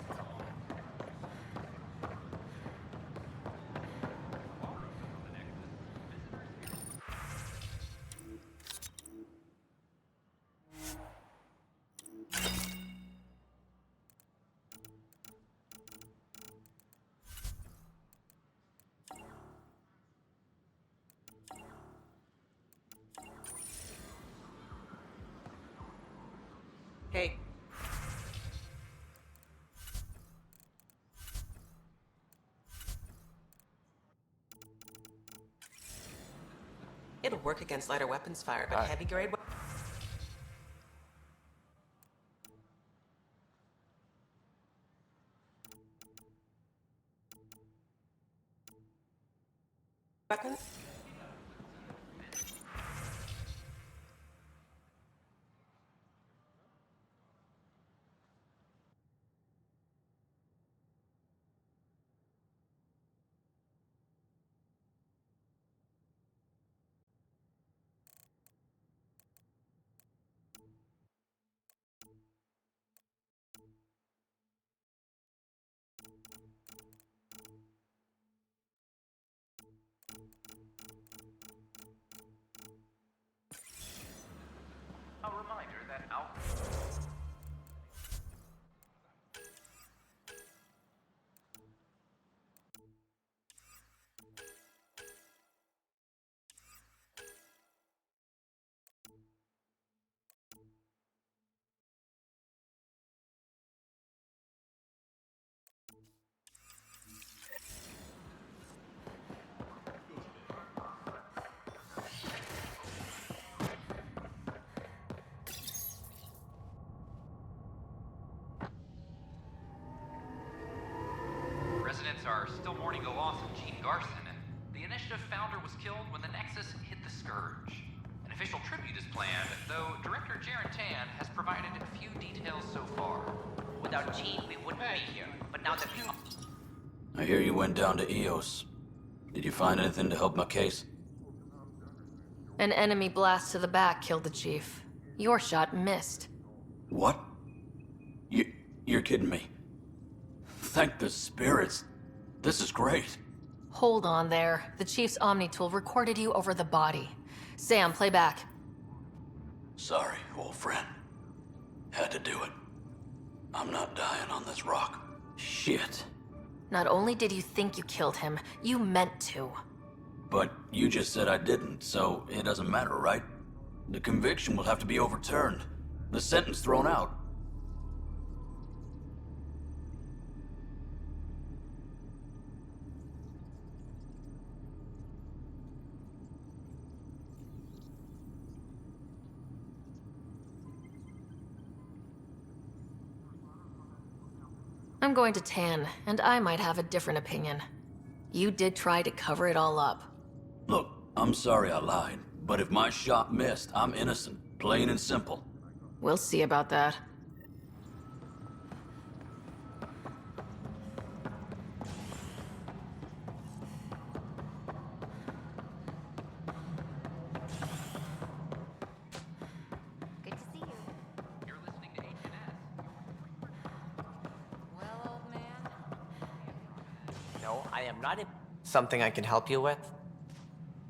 Hey. It'll work against lighter weapons fire, but heavy grade weapons? A reminder that residents are still mourning the loss of Gene Garson, and the Initiative founder was killed when the Nexus hit the Scourge. An official tribute is planned, though Director Jaren Tan has provided few details so far. Without Gene, we wouldn't be here. But now that we... I hear you went down to Eos. Did you find anything to help my case? An enemy blast to the back killed the chief. Your shot missed. What? You're kidding me. Thank the spirits. This is great. Hold on there. The chief's Omni tool recorded you over the body. Sam, play back. Sorry, old friend. Had to do it. I'm not dying on this rock. Shit. Not only did you think you killed him, you meant to. But you just said I didn't, so it doesn't matter, right? The conviction will have to be overturned. The sentence thrown out. I'm going to Tan, and I might have a different opinion. You did try to cover it all up. Look, I'm sorry I lied, but if my shot missed, I'm innocent. Plain and simple. We'll see about that. Good to see you. You're listening to HNS. Well, old man. No, I am not in... Something I can help you with?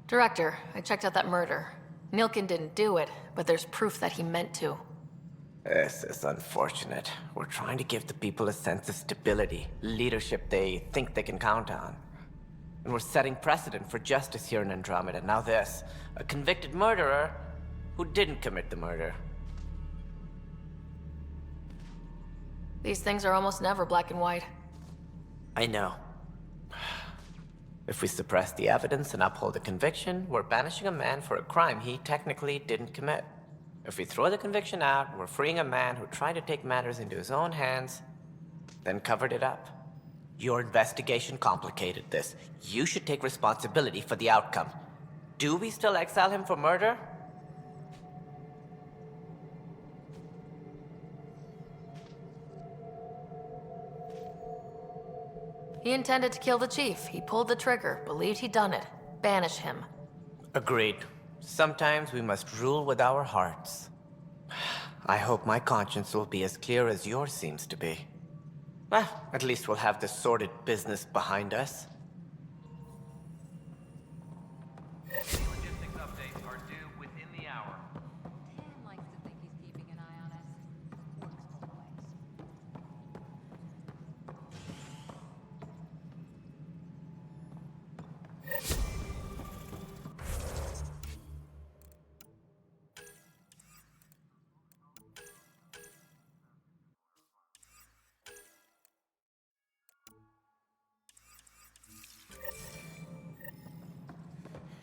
Director, I checked out that murder. Nilkin didn't do it, but there's proof that he meant to. This is unfortunate. We're trying to give the people a sense of stability, leadership they think they can count on. And we're setting precedent for justice here in Andromeda. Now this, a convicted murderer who didn't commit the murder. These things are almost never black and white. I know. If we suppress the evidence and uphold the conviction, we're banishing a man for a crime he technically didn't commit. If we throw the conviction out, we're freeing a man who tried to take matters into his own hands, then covered it up. Your investigation complicated this. You should take responsibility for the outcome. Do we still exile him for murder? He intended to kill the chief. He pulled the trigger, believed he'd done it. Banish him. Agreed. Sometimes we must rule with our hearts. I hope my conscience will be as clear as yours seems to be. Well, at least we'll have this sordid business behind us. Logistics updates are due within the hour. Dan likes to think he's keeping an eye on us. Works both ways.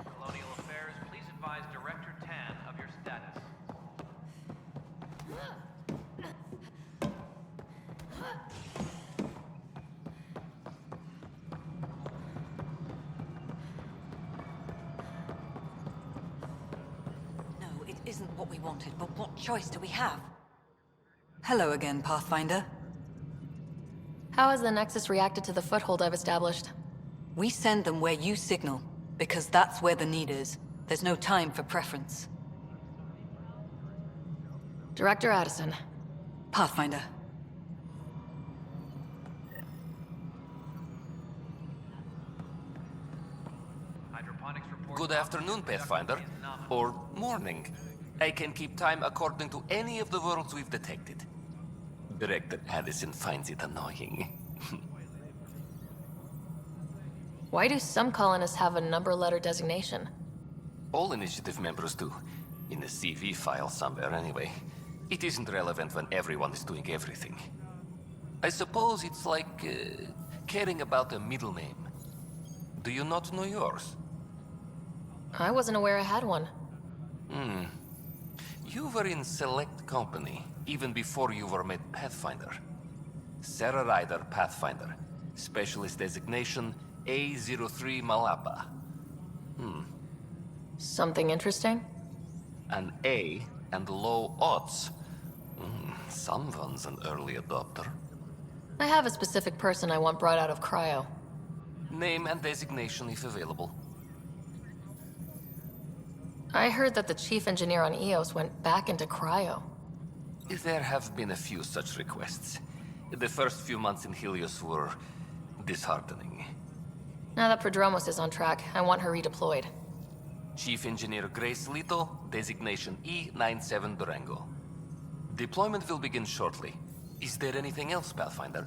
Colonial Affairs, please advise Director Tan of your status. No, it isn't what we wanted, but what choice do we have? Hello again, Pathfinder. How has the Nexus reacted to the foothold I've established? We send them where you signal, because that's where the need is. There's no time for preference. Director Addison. Pathfinder. Hydroponics report. Good afternoon, Pathfinder. Or morning. I can keep time according to any of the worlds we've detected. Director Addison finds it annoying. Why do some colonists have a number letter designation? All initiative members do. In the CV file somewhere, anyway. It isn't relevant when everyone is doing everything. I suppose it's like caring about a middle name. Do you not know yours? I wasn't aware I had one. You were in select company, even before you were made Pathfinder. Sarah Ryder, Pathfinder. Specialist designation, A03 Malapa. Something interesting? An A and low odds. Someone's an early adopter. I have a specific person I want brought out of cryo. Name and designation if available. I heard that the chief engineer on Eos went back into cryo. There have been a few such requests. The first few months in Helios were disheartening. Now that Prodromos is on track, I want her redeployed. Chief Engineer Grace Lito, designation E97 Durango. Deployment will begin shortly. Is there anything else, Pathfinder?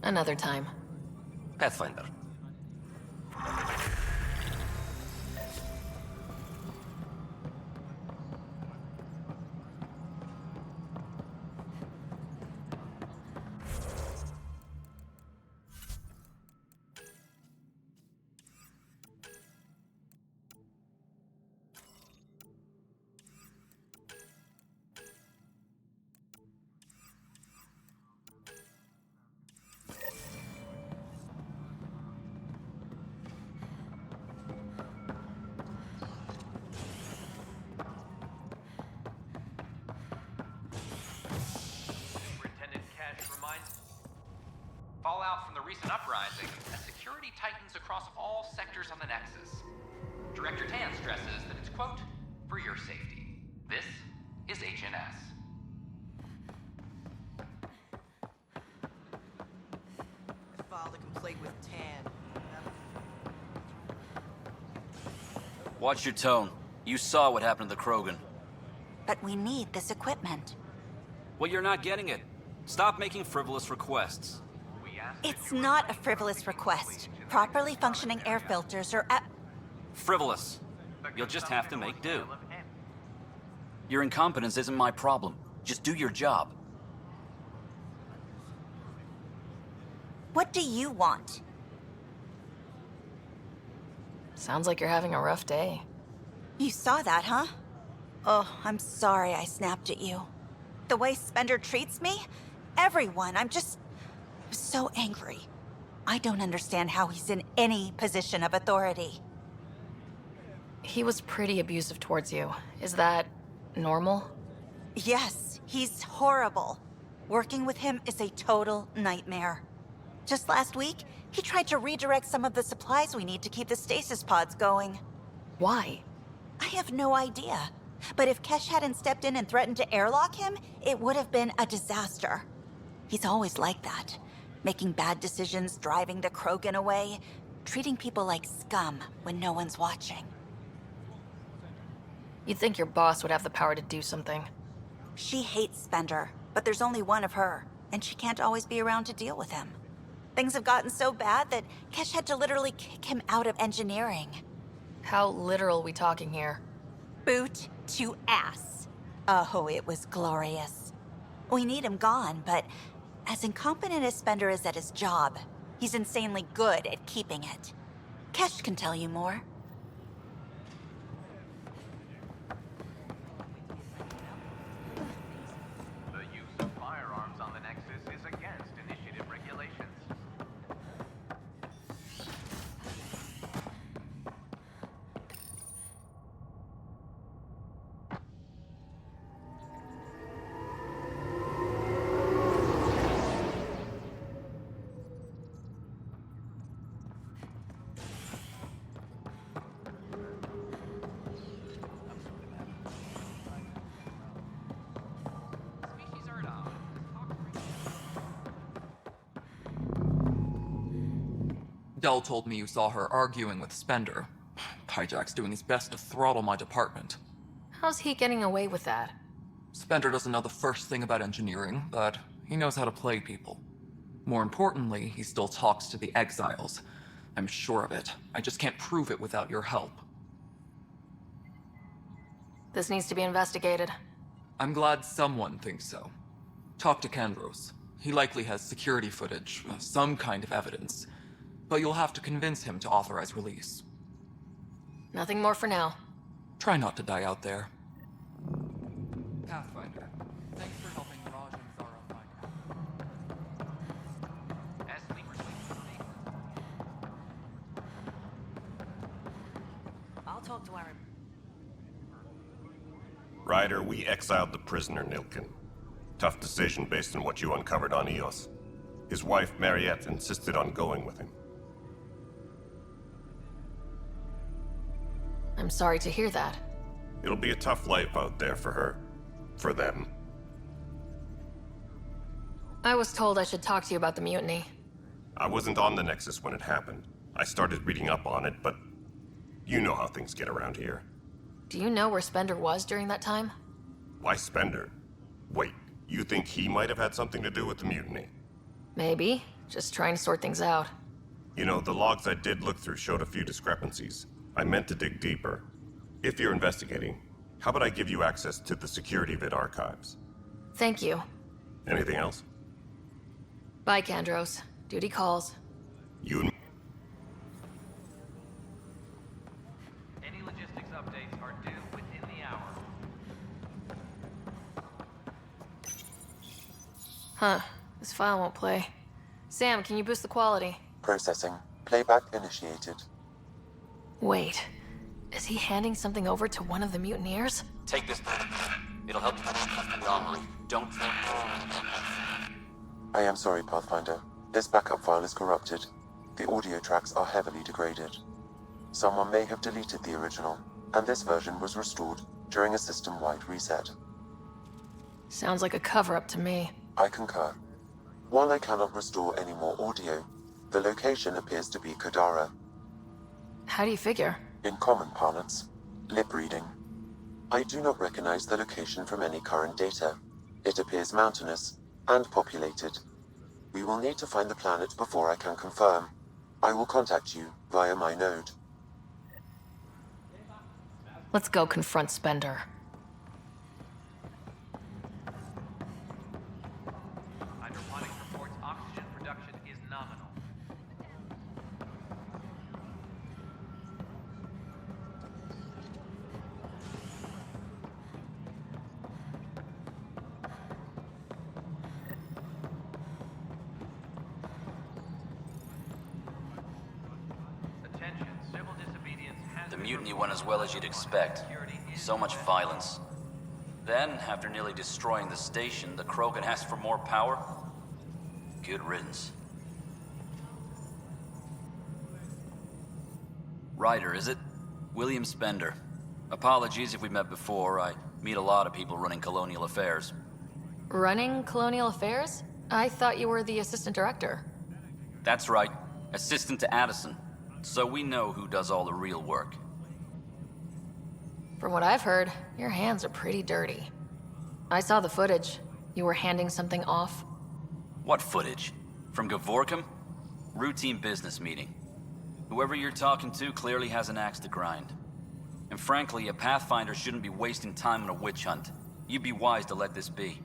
Another time. Pathfinder. Fallout from the recent uprising as security tightens across all sectors on the Nexus. Director Tan stresses that it's, quote, for your safety. This is HNS. I filed a complaint with Tan. Watch your tone. You saw what happened to the Krogan. But we need this equipment. Well, you're not getting it. Stop making frivolous requests. It's not a frivolous request. Properly functioning air filters are at... Frivolous. You'll just have to make do. Your incompetence isn't my problem. Just do your job. What do you want? Sounds like you're having a rough day. You saw that, huh? Oh, I'm sorry I snapped at you. The way Spender treats me? Everyone, I'm so angry. I don't understand how he's in any position of authority. He was pretty abusive towards you. Is that normal? Yes, he's horrible. Working with him is a total nightmare. Just last week, he tried to redirect some of the supplies we need to keep the stasis pods going. Why? I have no idea. But if Kesh hadn't stepped in and threatened to airlock him, it would have been a disaster. He's always like that. Making bad decisions, driving the Krogan away, treating people like scum when no one's watching. You'd think your boss would have the power to do something. She hates Spender, but there's only one of her, and she can't always be around to deal with him. Things have gotten so bad that Kesh had to literally kick him out of engineering. How literal we talking here? Boot to ass. Oh, it was glorious. We need him gone, but as incompetent as Spender is at his job, he's insanely good at keeping it. Kesh can tell you more. The use of firearms on the Nexus is against initiative regulations. Dell told me you saw her arguing with Spender. Hijack's doing his best to throttle my department. How's he getting away with that? Spender doesn't know the first thing about engineering, but he knows how to play people. More importantly, he still talks to the exiles. I'm sure of it. I just can't prove it without your help. This needs to be investigated. I'm glad someone thinks so. Talk to Kandros. He likely has security footage, some kind of evidence. But you'll have to convince him to authorize release. Nothing more for now. Try not to die out there. Pathfinder, thanks for helping Raj and Zara find out. As sleepers I'll talk to Aaron. Ryder, we exiled the prisoner Nilkin. Tough decision based on what you uncovered on Eos. His wife, Mariette, insisted on going with him. I'm sorry to hear that. It'll be a tough life out there for her. For them. I was told I should talk to you about the mutiny. I wasn't on the Nexus when it happened. I started reading up on it, but you know how things get around here. Do you know where Spender was during that time? Why Spender? Wait, you think he might have had something to do with the mutiny? Maybe. Just trying to sort things out. You know, the logs I did look through showed a few discrepancies. I meant to dig deeper. If you're investigating, how about I give you access to the security vid archives? Thank you. Anything else? Bye, Kandros. Duty calls. You and Any logistics updates are due within the hour. Huh. This file won't play. Sam, can you boost the quality? Processing. Playback initiated. Wait. Is he handing something over to one of the mutineers? Take this. It'll help you. Don't. I am sorry, Pathfinder. This backup file is corrupted. The audio tracks are heavily degraded. Someone may have deleted the original, and this version was restored during a system-wide reset. Sounds like a cover-up to me. I concur. While I cannot restore any more audio, the location appears to be Kodara. How do you figure? In common parlance, lip reading. I do not recognize the location from any current data. It appears mountainous and populated. We will need to find the planet before I can confirm. I will contact you via my node. Let's go confront Spender. Hydroponics reports oxygen production is nominal. Attention, civil disobedience has The mutiny went as well as you'd expect. So much violence. Then, after nearly destroying the station, the Krogan asked for more power? Good riddance. Ryder, is it? William Spender. Apologies if we met before. I meet a lot of people running colonial affairs. Running Colonial Affairs? I thought you were the assistant director. That's right. Assistant to Addison. So we know who does all the real work. From what I've heard, your hands are pretty dirty. I saw the footage. You were handing something off. What footage? From Gavorkum? Routine business meeting. Whoever you're talking to clearly has an axe to grind. And frankly, a Pathfinder shouldn't be wasting time on a witch hunt. You'd be wise to let this be.